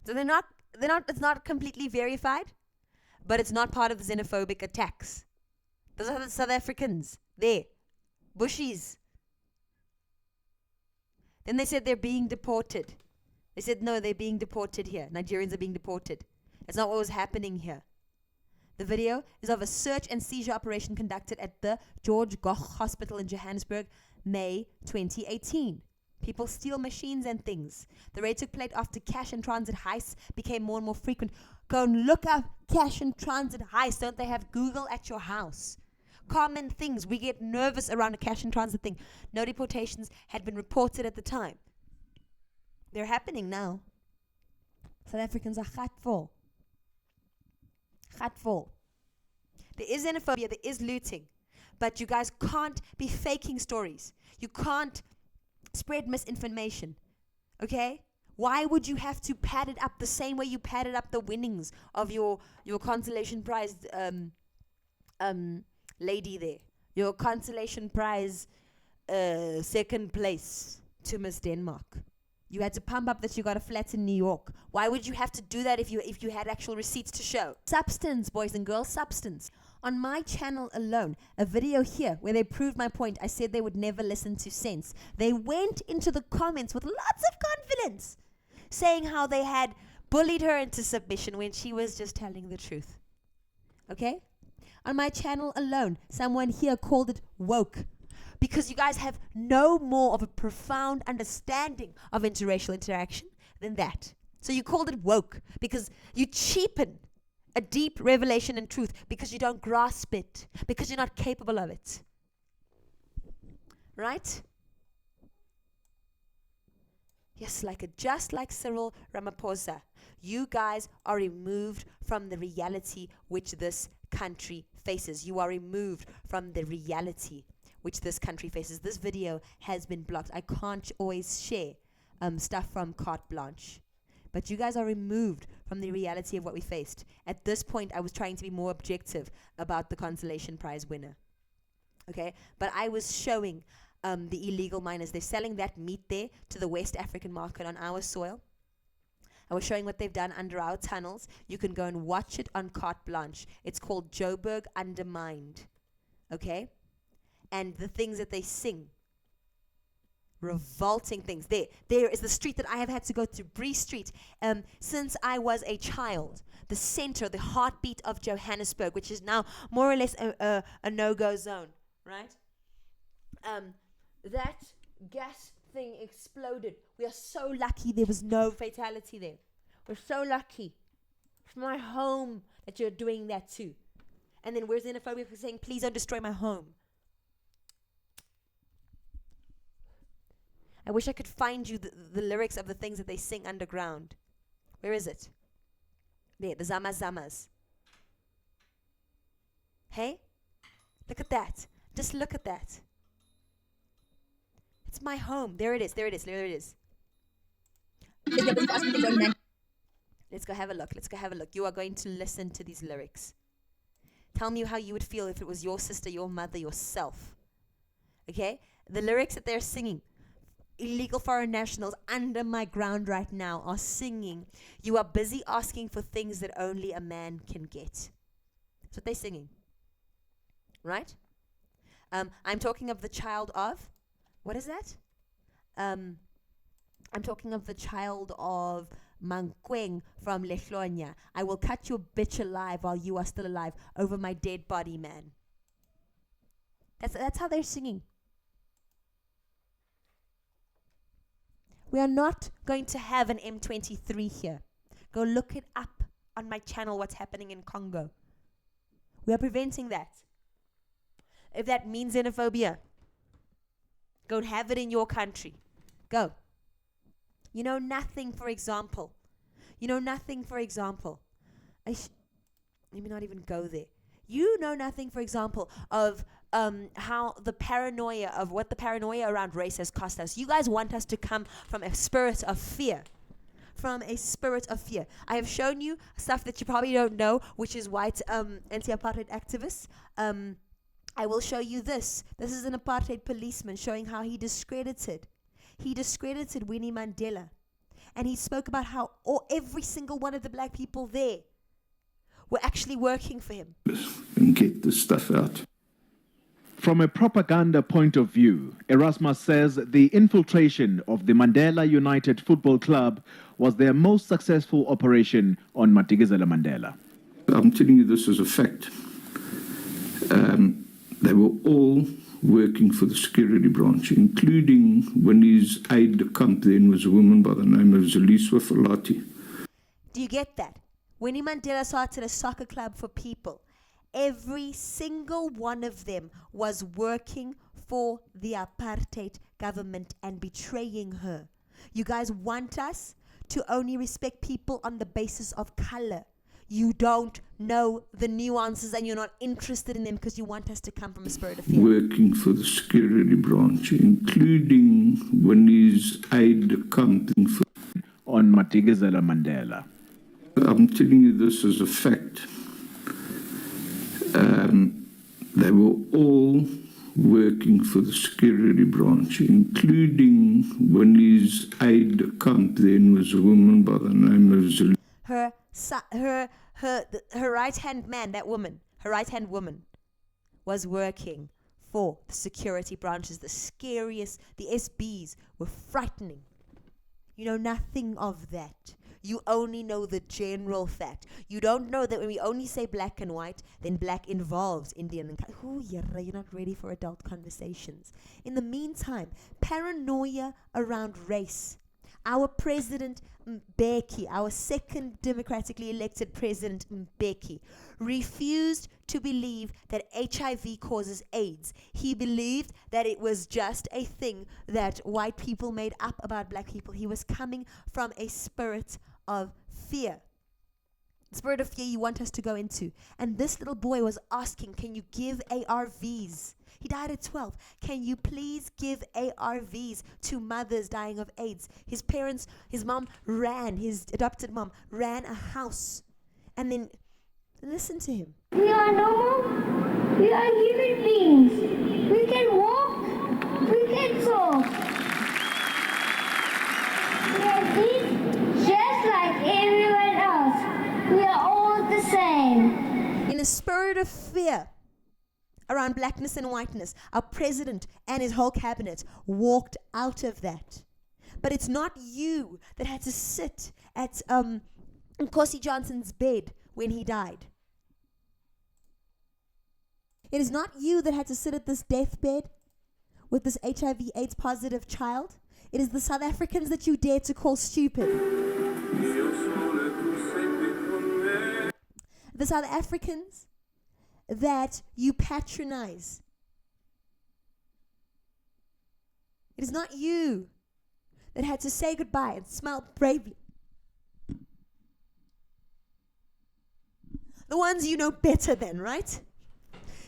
So it's not completely verified, but it's not part of the xenophobic attacks. Those are the South Africans. There. Bushies. Then they said they're being deported. They said, no, they're being deported here. Nigerians are being deported. That's not what was happening here. The video is of a search and seizure operation conducted at the George Goch Hospital in Johannesburg, May 2018. People steal machines and things. The raid took place after cash and transit heists became more and more frequent. Go and look up cash and transit heists. Don't they have Google at your house? Common things. We get nervous around a cash and transit thing. No deportations had been reported at the time. They're happening now. South Africans are gatful. Gatful. There is xenophobia, there is looting. But you guys can't be faking stories. You can't spread misinformation. Okay? Why would you have to pad it up the same way you padded up the winnings of your consolation prize lady there? Your consolation prize second place to Miss Denmark. You had to pump up that you got a flat in New York. Why would you have to do that if you had actual receipts to show? Substance, boys and girls, substance. On my channel alone, a video here where they proved my point. I said they would never listen to sense. They went into the comments with lots of confidence, saying how they had bullied her into submission when she was just telling the truth. Okay? On my channel alone, someone here called it woke. Because you guys have no more of a profound understanding of interracial interaction than that. So you called it woke because you cheapen a deep revelation and truth because you don't grasp it, because you're not capable of it. Right? Yes, just like Cyril Ramaphosa, you guys are removed from the reality which this country faces. You are removed from the reality which this country faces. This video has been blocked. I can't always share stuff from carte blanche. But you guys are removed from the reality of what we faced. At this point, I was trying to be more objective about the consolation prize winner. Okay? But I was showing the illegal miners. They're selling that meat there to the West African market on our soil. I was showing what they've done under our tunnels. You can go and watch it on carte blanche. It's called Joburg Undermined. Okay? And the things that they sing. Revolting things. There is the street that I have had to go to, Bree Street, since I was a child. The center, the heartbeat of Johannesburg, which is now more or less a no-go zone, right? That gas thing exploded. We are so lucky there was no fatality there. We're so lucky. It's my home that you're doing that too. And then where's xenophobia for saying, please don't destroy my home? I wish I could find you the lyrics of the things that they sing underground. Where is it? There, the Zamas Zamas. Hey? Look at that. Just look at that. It's my home. There it is. There it is. There it is. Let's go have a look. Let's go have a look. You are going to listen to these lyrics. Tell me how you would feel if it was your sister, your mother, yourself. Okay? The lyrics that they're singing. Illegal foreign nationals under my ground right now are singing, you are busy asking for things that only a man can get. That's what they're singing. Right? I'm talking of the child of, what is that? I'm talking of the child of Mankweng from Lehlonya. I will cut your bitch alive while you are still alive over my dead body, man. That's how they're singing. We are not going to have an M23 here. Go look it up on my channel, what's happening in Congo. We are preventing that. If that means xenophobia, go have it in your country. Go. You know nothing, for example. Let me not even go there. You know nothing, for example, of how the paranoia of what the paranoia around race has cost us. You guys want us to come from a spirit of fear. I have shown you stuff that you probably don't know, which is white anti-apartheid activists. I will show you this. This is an apartheid policeman showing how he discredited Winnie Mandela. And he spoke about how every single one of the black people there were actually working for him. And get this stuff out. From a propaganda point of view, Erasmus says the infiltration of the Mandela United Football Club was their most successful operation on Matigizela Mandela. I'm telling you this as a fact. They were all working for the security branch, including when his aide-de-camp then was a woman by the name of Zeliswa Falati. Do you get that? Winnie Mandela started a soccer club for people. Every single one of them was working for the apartheid government and betraying her. You guys want us to only respect people on the basis of color. You don't know the nuances and you're not interested in them because you want us to come from a spirit of fear. Working for the security branch, including when his aide-de-camp on Matigizela Mandela. I'm telling you this as a fact. They were all working for the security branch, including when his aide-de-camp then was a woman by the name of Zeliswa. Her right-hand man, that woman, her right-hand woman, was working for the security branches. The scariest, the SBs were frightening. You know nothing of that. You only know the general fact. You don't know that when we only say black and white, then black involves Indian and... you're not ready for adult conversations. In the meantime, paranoia around race. Our president, Mbeki, our second democratically elected president, Mbeki, refused to believe that HIV causes AIDS. He believed that it was just a thing that white people made up about black people. He was coming from a spirit of fear. The spirit of fear you want us to go into. And this little boy was asking, can you give ARVs? He died at 12. Can you please give ARVs to mothers dying of AIDS? His parents, his adopted mom ran a house. And then, listen to him. We are normal. We are human beings. We can walk. We can talk. We are deep, just like everyone else. We are all the same. In a spirit of fear around blackness and whiteness, our president and his whole cabinet walked out of that. But it's not you that had to sit at Nkosi Johnson's bed when he died. It is not you that had to sit at this deathbed with this HIV AIDS positive child. It is the South Africans that you dare to call stupid. The South Africans that you patronize. It is not you that had to say goodbye and smile bravely. The ones you know better than, right?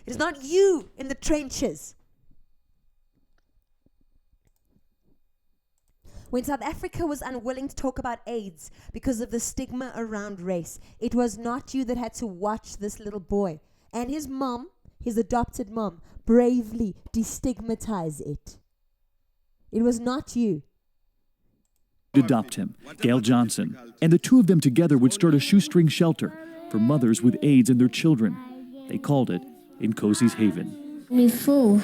It is not you in the trenches. When South Africa was unwilling to talk about AIDS because of the stigma around race, it was not you that had to watch this little boy and his mom, his adopted mom, bravely destigmatize it. It was not you. Adopt him, Gail Johnson, and the two of them together would start a shoestring shelter for mothers with AIDS and their children. They called it Nkosi's Haven. We're full.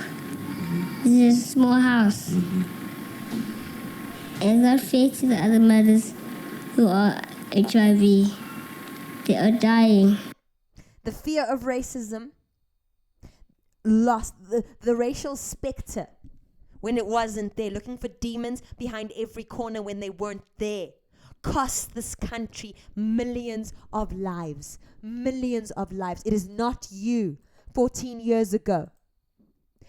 This is a small house. And it's not fair to the other mothers who are HIV. They are dying. The fear of racism lost the racial spectre when it wasn't there, looking for demons behind every corner when they weren't there, cost this country millions of lives. Millions of lives. It is not you 14 years ago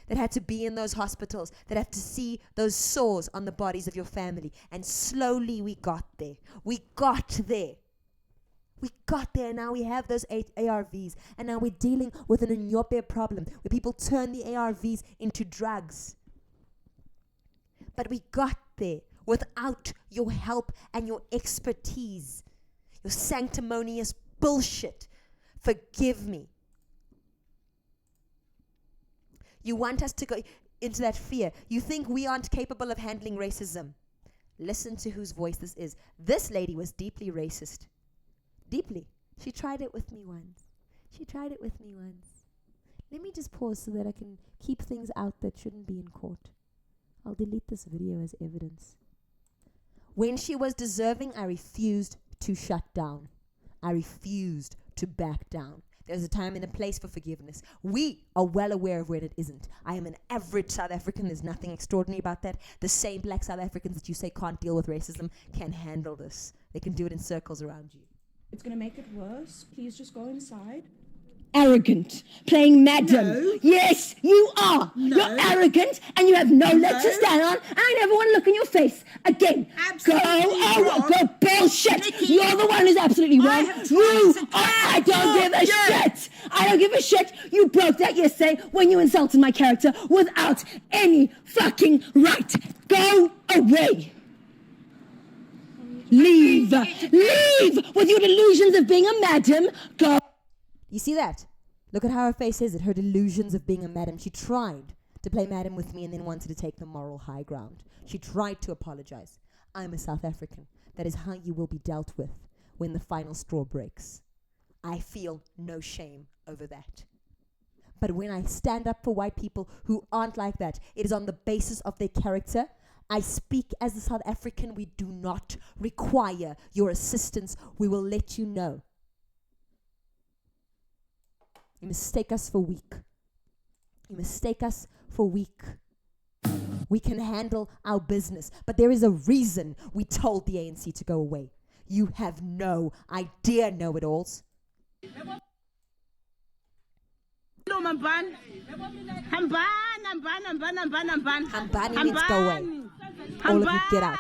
that had to be in those hospitals, that have to see those sores on the bodies of your family. And slowly we got there. We got there. We got there, and now we have those ARVs. And now we're dealing with an Unyope problem where people turn the ARVs into drugs. But we got there without your help and your expertise. Your sanctimonious bullshit. Forgive me. You want us to go into that fear. You think we aren't capable of handling racism. Listen to whose voice this is. This lady was deeply racist. Deeply. She tried it with me once. Let me just pause so that I can keep things out that shouldn't be in court. I'll delete this video as evidence. When she was deserving, I refused to shut down. I refused to back down. There's a time and a place for forgiveness. We are well aware of when it isn't. I am an average South African. There's nothing extraordinary about that. The same black South Africans that you say can't deal with racism can handle this. They can do it in circles around you. It's going to make it worse. Please just go inside. Arrogant, playing madam. No. Yes, you are. No. You're arrogant and you have no leg to stand on. I never want to look in your face again. Absolutely go bullshit. Nikki, you're the one who's absolutely wrong. I don't give a shit. I don't give a shit. You broke that yesterday when you insulted my character without any fucking right. Go away. Leave with your delusions of being a madam. Go. You see that? Look at how her face is. Her delusions of being a madam. She tried to play madam with me and then wanted to take the moral high ground. She tried to apologize. I'm a South African. That is how you will be dealt with when the final straw breaks. I feel no shame over that. But when I stand up for white people who aren't like that, it is on the basis of their character. I speak as a South African. We do not require your assistance. We will let you know. You mistake us for weak. We can handle our business. But there is a reason we told the ANC to go away. You have no idea, know-it-alls. Hambani means go away. All of you get out.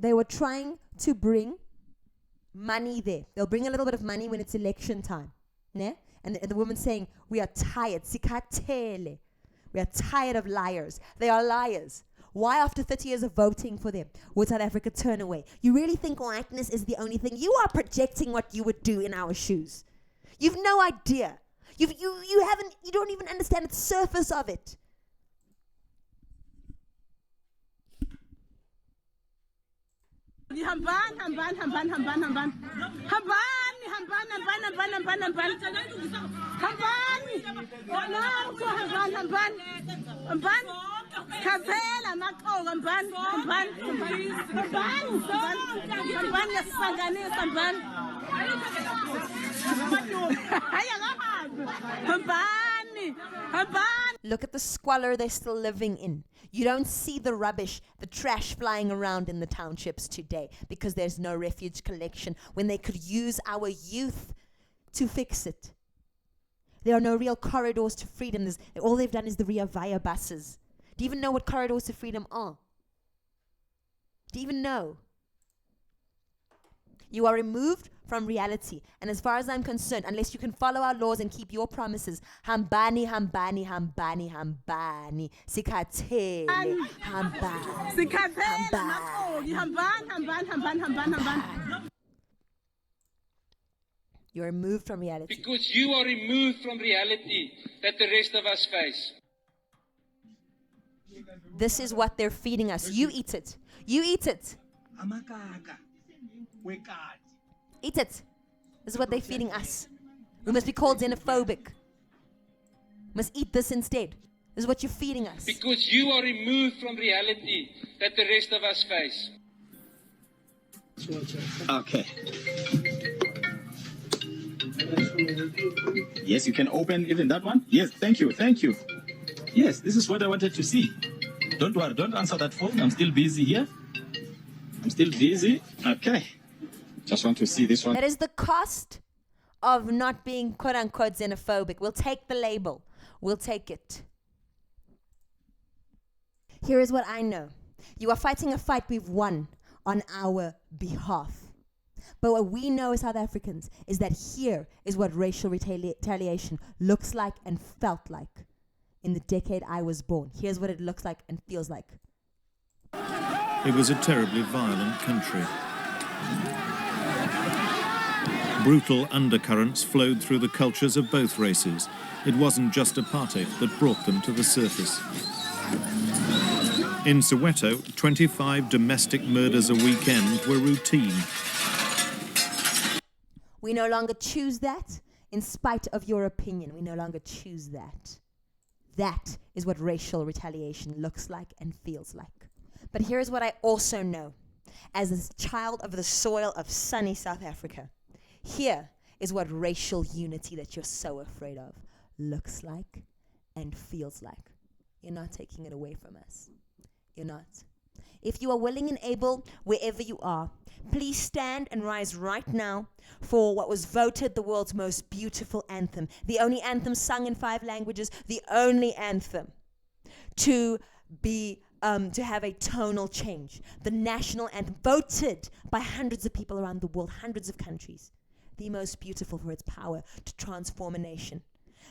They were trying to bring money there. They'll bring a little bit of money when it's election time. Ne? And the woman saying, we are tired. Sikatele. We are tired of liars. They are liars. Why after 30 years of voting for them would South Africa turn away? You really think whiteness is the only thing? You are projecting what you would do in our shoes. You've no idea. You don't even understand the surface of it. Look at the squalor they're still living in. You don't see the rubbish, the trash flying around in the townships today because there's no refuge collection when they could use our youth to fix it. There are no real corridors to freedom. All they've done is the Ria Vaya buses. Do you even know what corridors to freedom are? Do you even know? You are removed from reality. And as far as I'm concerned, unless you can follow our laws and keep your promises, hambani, hambani, hambani, hambani, sikhathele, hambani, hambani. You're removed from reality. Because you are removed from reality that the rest of us face. This is what they're feeding us. You eat it. You eat it. Eat it. This is what they're feeding us. We must be called xenophobic. We must eat this instead. This is what you're feeding us. Because you are removed from reality that the rest of us face. Okay. Yes, you can open even that one. Yes, thank you, thank you. Yes, this is what I wanted to see. Don't worry, don't answer that phone. I'm still busy here. I'm still busy. Okay. Just want to see this one. That is the cost of not being quote-unquote xenophobic. We'll take the label. We'll take it. Here is what I know. You are fighting a fight we've won on our behalf. But what we know as South Africans is that here is what racial retaliation looks like and felt like in the decade I was born. Here's what it looks like and feels like. It was a terribly violent country. Brutal undercurrents flowed through the cultures of both races. It wasn't just apartheid that brought them to the surface. In Soweto, 25 domestic murders a weekend were routine. We no longer choose that in spite of your opinion. We no longer choose that. That is what racial retaliation looks like and feels like. But here's what I also know. As a child of the soil of sunny South Africa, here is what racial unity that you're so afraid of looks like and feels like. You're not taking it away from us. You're not. If you are willing and able, wherever you are, please stand and rise right now for what was voted the world's most beautiful anthem. The only anthem sung in 5 languages, the only anthem to have a tonal change. The national anthem, voted by hundreds of people around the world, hundreds of countries. The most beautiful for its power to transform a nation.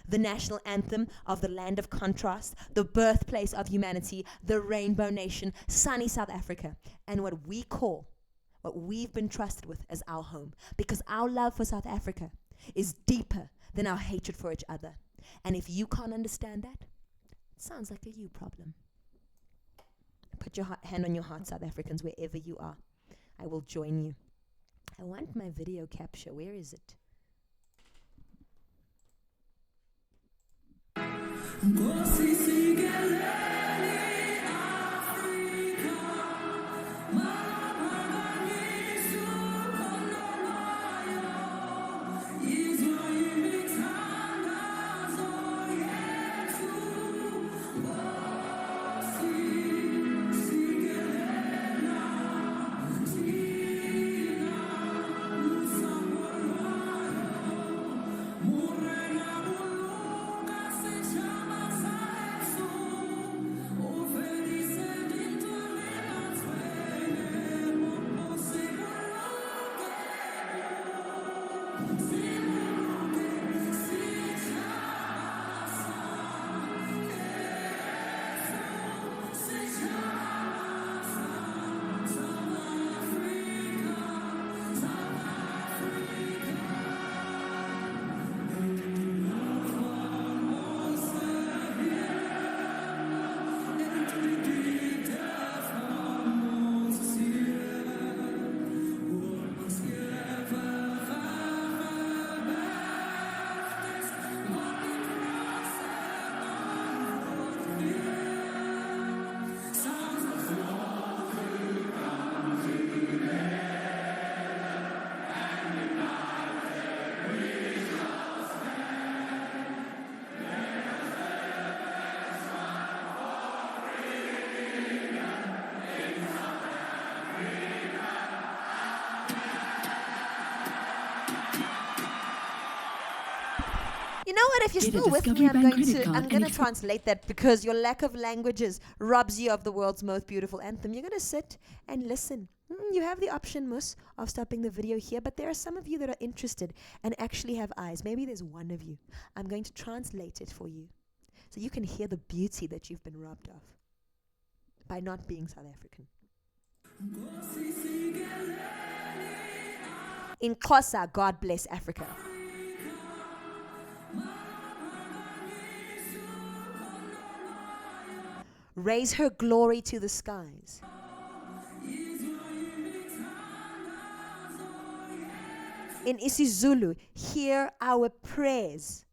The national anthem of the land of contrast, the birthplace of humanity, the rainbow nation, sunny South Africa, and what we call, what we've been trusted with as our home. Because our love for South Africa is deeper than our hatred for each other. And if you can't understand that, it sounds like a you problem. Put your hand on your heart, South Africans, wherever you are. I will join you. I want my video capture. Where is it? what? If you're Get a still with me, Discovery I'm Bank going credit to card I'm and going to it's translate that because your lack of languages robs you of the world's most beautiful anthem. You're going to sit and listen. You have the option, Mus, of stopping the video here, but there are some of you that are interested and actually have eyes. Maybe there's one of you. I'm going to translate it for you so you can hear the beauty that you've been robbed of by not being South African. In Xhosa, God bless Africa. Raise her glory to the skies. In isiZulu, hear our prayers.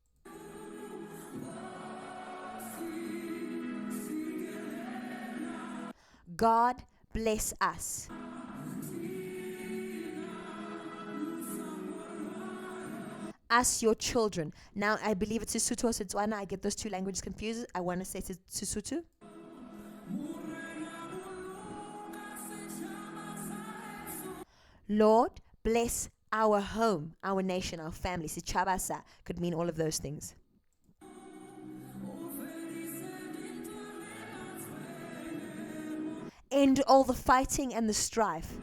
God bless us. Us, your children. Now, I believe it's Sesotho or Setswana. I get those two languages confused. I want to say Sesotho. Lord, bless our home, our nation, our family. Sichabasa could mean all of those things. End all the fighting and the strife.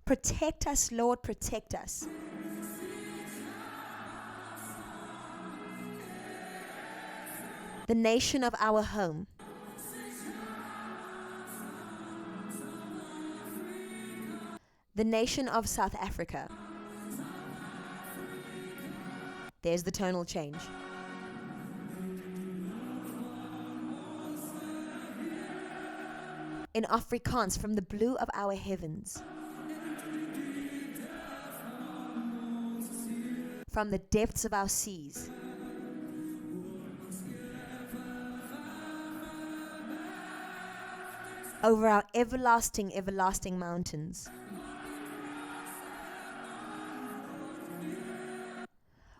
Protect us, Lord, protect us. The nation of our home. The nation of South Africa. There's the tonal change. In Afrikaans, from the blue of our heavens. From the depths of our seas. Over our everlasting, everlasting mountains.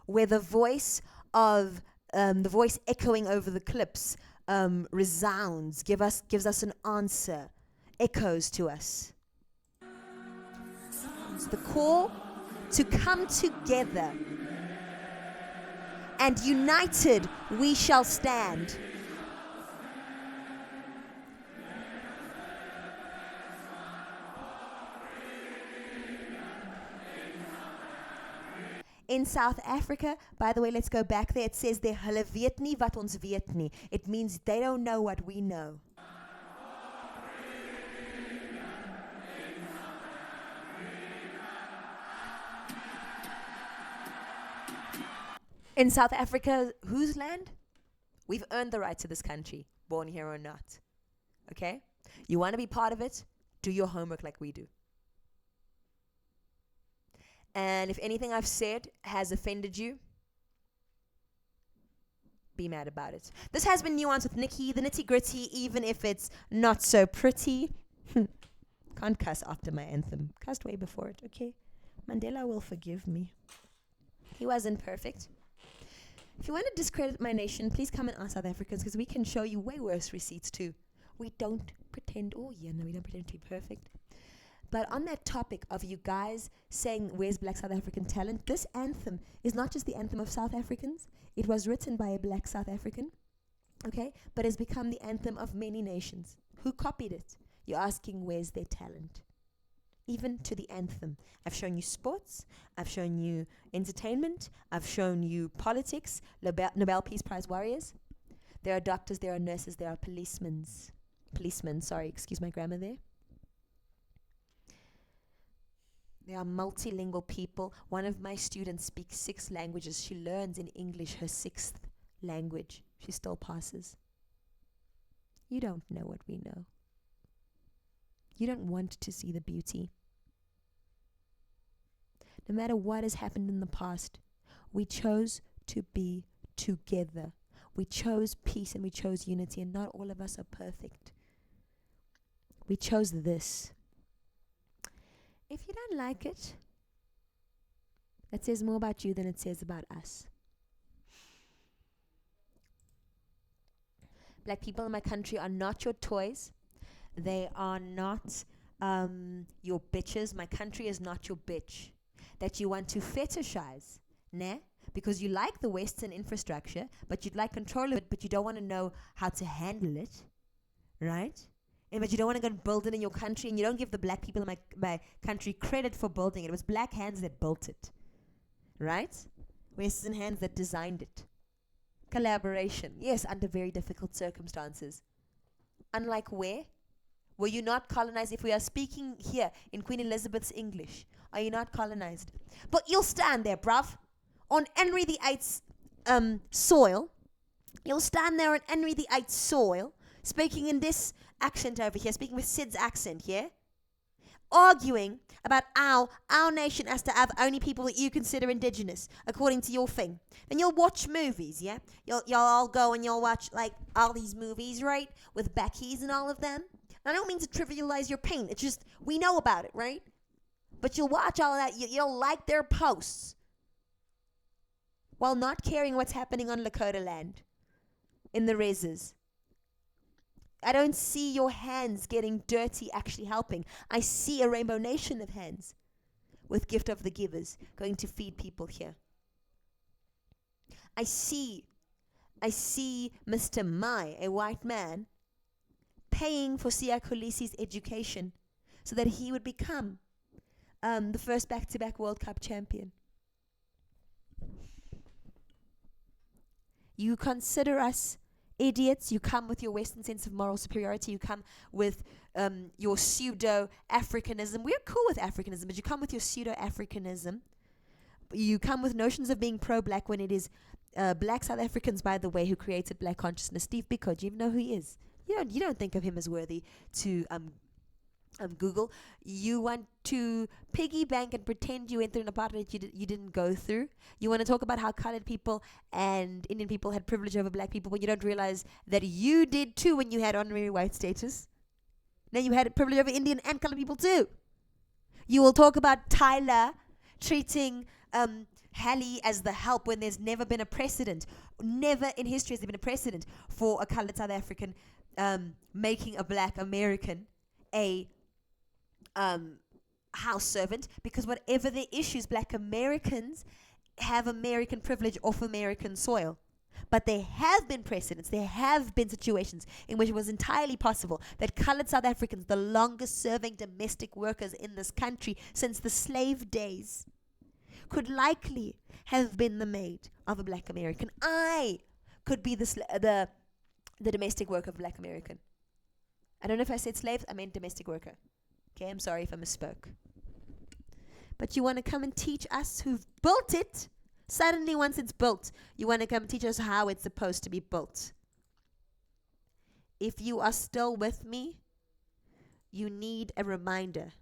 Where the voice of the voice echoing over the cliffs resounds, gives us an answer, echoes to us. It's the call to come together, and united we shall stand. In South Africa, by the way, let's go back there. It says there, hulle weet nie wat ons weet nie. It means they don't know what we know. In South Africa, whose land? We've earned the right to this country, born here or not. Okay? You want to be part of it? Do your homework like we do. And if anything I've said has offended you, be mad about it. This has been Nuance with Nikki, the nitty gritty, even if it's not so pretty. Can't cuss after my anthem. Cussed way before it, okay? Mandela will forgive me. He wasn't perfect. If you want to discredit my nation, please come and ask South Africans, because we can show you way worse receipts too. We don't pretend, we don't pretend to be perfect. But on that topic of you guys saying, where's Black South African talent? This anthem is not just the anthem of South Africans. It was written by a Black South African, okay? But has become the anthem of many nations. Who copied it? You're asking, where's their talent? Even to the anthem. I've shown you sports. I've shown you entertainment. I've shown you politics, Nobel Peace Prize warriors. There are doctors, there are nurses, there are policemen, excuse my grammar there. There are multilingual people. One of my students speaks 6 languages. She learns in English her 6th language. She still passes. You don't know what we know. You don't want to see the beauty. No matter what has happened in the past, we chose to be together. We chose peace and we chose unity, and not all of us are perfect. We chose this. If you don't like it, that says more about you than it says about us. Black people in my country are not your toys. They are not your bitches. My country is not your bitch. that you want to fetishize, nah? Because you like the Western infrastructure, but you'd like control of it, but you don't want to know how to handle it, right? And but you don't want to go and build it in your country, and you don't give the black people in my country credit for building it. It was black hands that built it, right? Western hands that designed it. Collaboration, yes, under very difficult circumstances. Unlike where? Were you not colonized? If we are speaking here in Queen Elizabeth's English, are you not colonized? But you'll stand there, bruv, on Henry VIII's soil. You'll stand there on Henry VIII's soil, speaking in this accent over here, speaking with Sid's accent, yeah? Arguing about how our nation has to have only people that you consider indigenous, according to your thing. Then you'll watch movies, yeah? You'll all go and you'll watch, like, all these movies, right? With Becky's and all of them. I don't mean to trivialize your pain. It's just, we know about it, right? But you'll watch all of that. You'll like their posts while not caring what's happening on Lakota land in the reses. I don't see your hands getting dirty actually helping. I see a rainbow nation of hands with gift of the givers going to feed people here. I see Mr. Mai, a white man, paying for Siya Kolisi's education so that he would become the first back-to-back World Cup champion. You consider us idiots. You come with your Western sense of moral superiority. You come with your pseudo-Africanism. We're cool with Africanism, but you come with your pseudo-Africanism. You come with notions of being pro-black when it is black South Africans, by the way, who created black consciousness. Steve Biko, do you even know who he is? You don't think of him as worthy to Google. You want to piggy bank and pretend you went through an apartheid you didn't go through. You want to talk about how colored people and Indian people had privilege over black people when you don't realize that you did too when you had honorary white status. Now you had privilege over Indian and colored people too. You will talk about Tyla treating Hallie as the help when there's never been a precedent. Never in history has there been a precedent for a colored South African making a black American a house servant, because whatever the issues, black Americans have American privilege off American soil. But there have been precedents, there have been situations in which it was entirely possible that colored South Africans, the longest serving domestic workers in this country since the slave days, could likely have been the maid of a black American. I could be the domestic worker of a black American. I don't know if I said slaves, I meant domestic worker. Okay, I'm sorry if I misspoke. But you want to come and teach us who've built it. Suddenly, once it's built, you want to come and teach us how it's supposed to be built. If you are still with me, you need a reminder.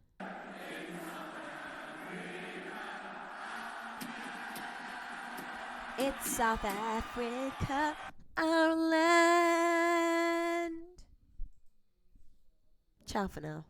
It's South Africa, our land. Ciao for now.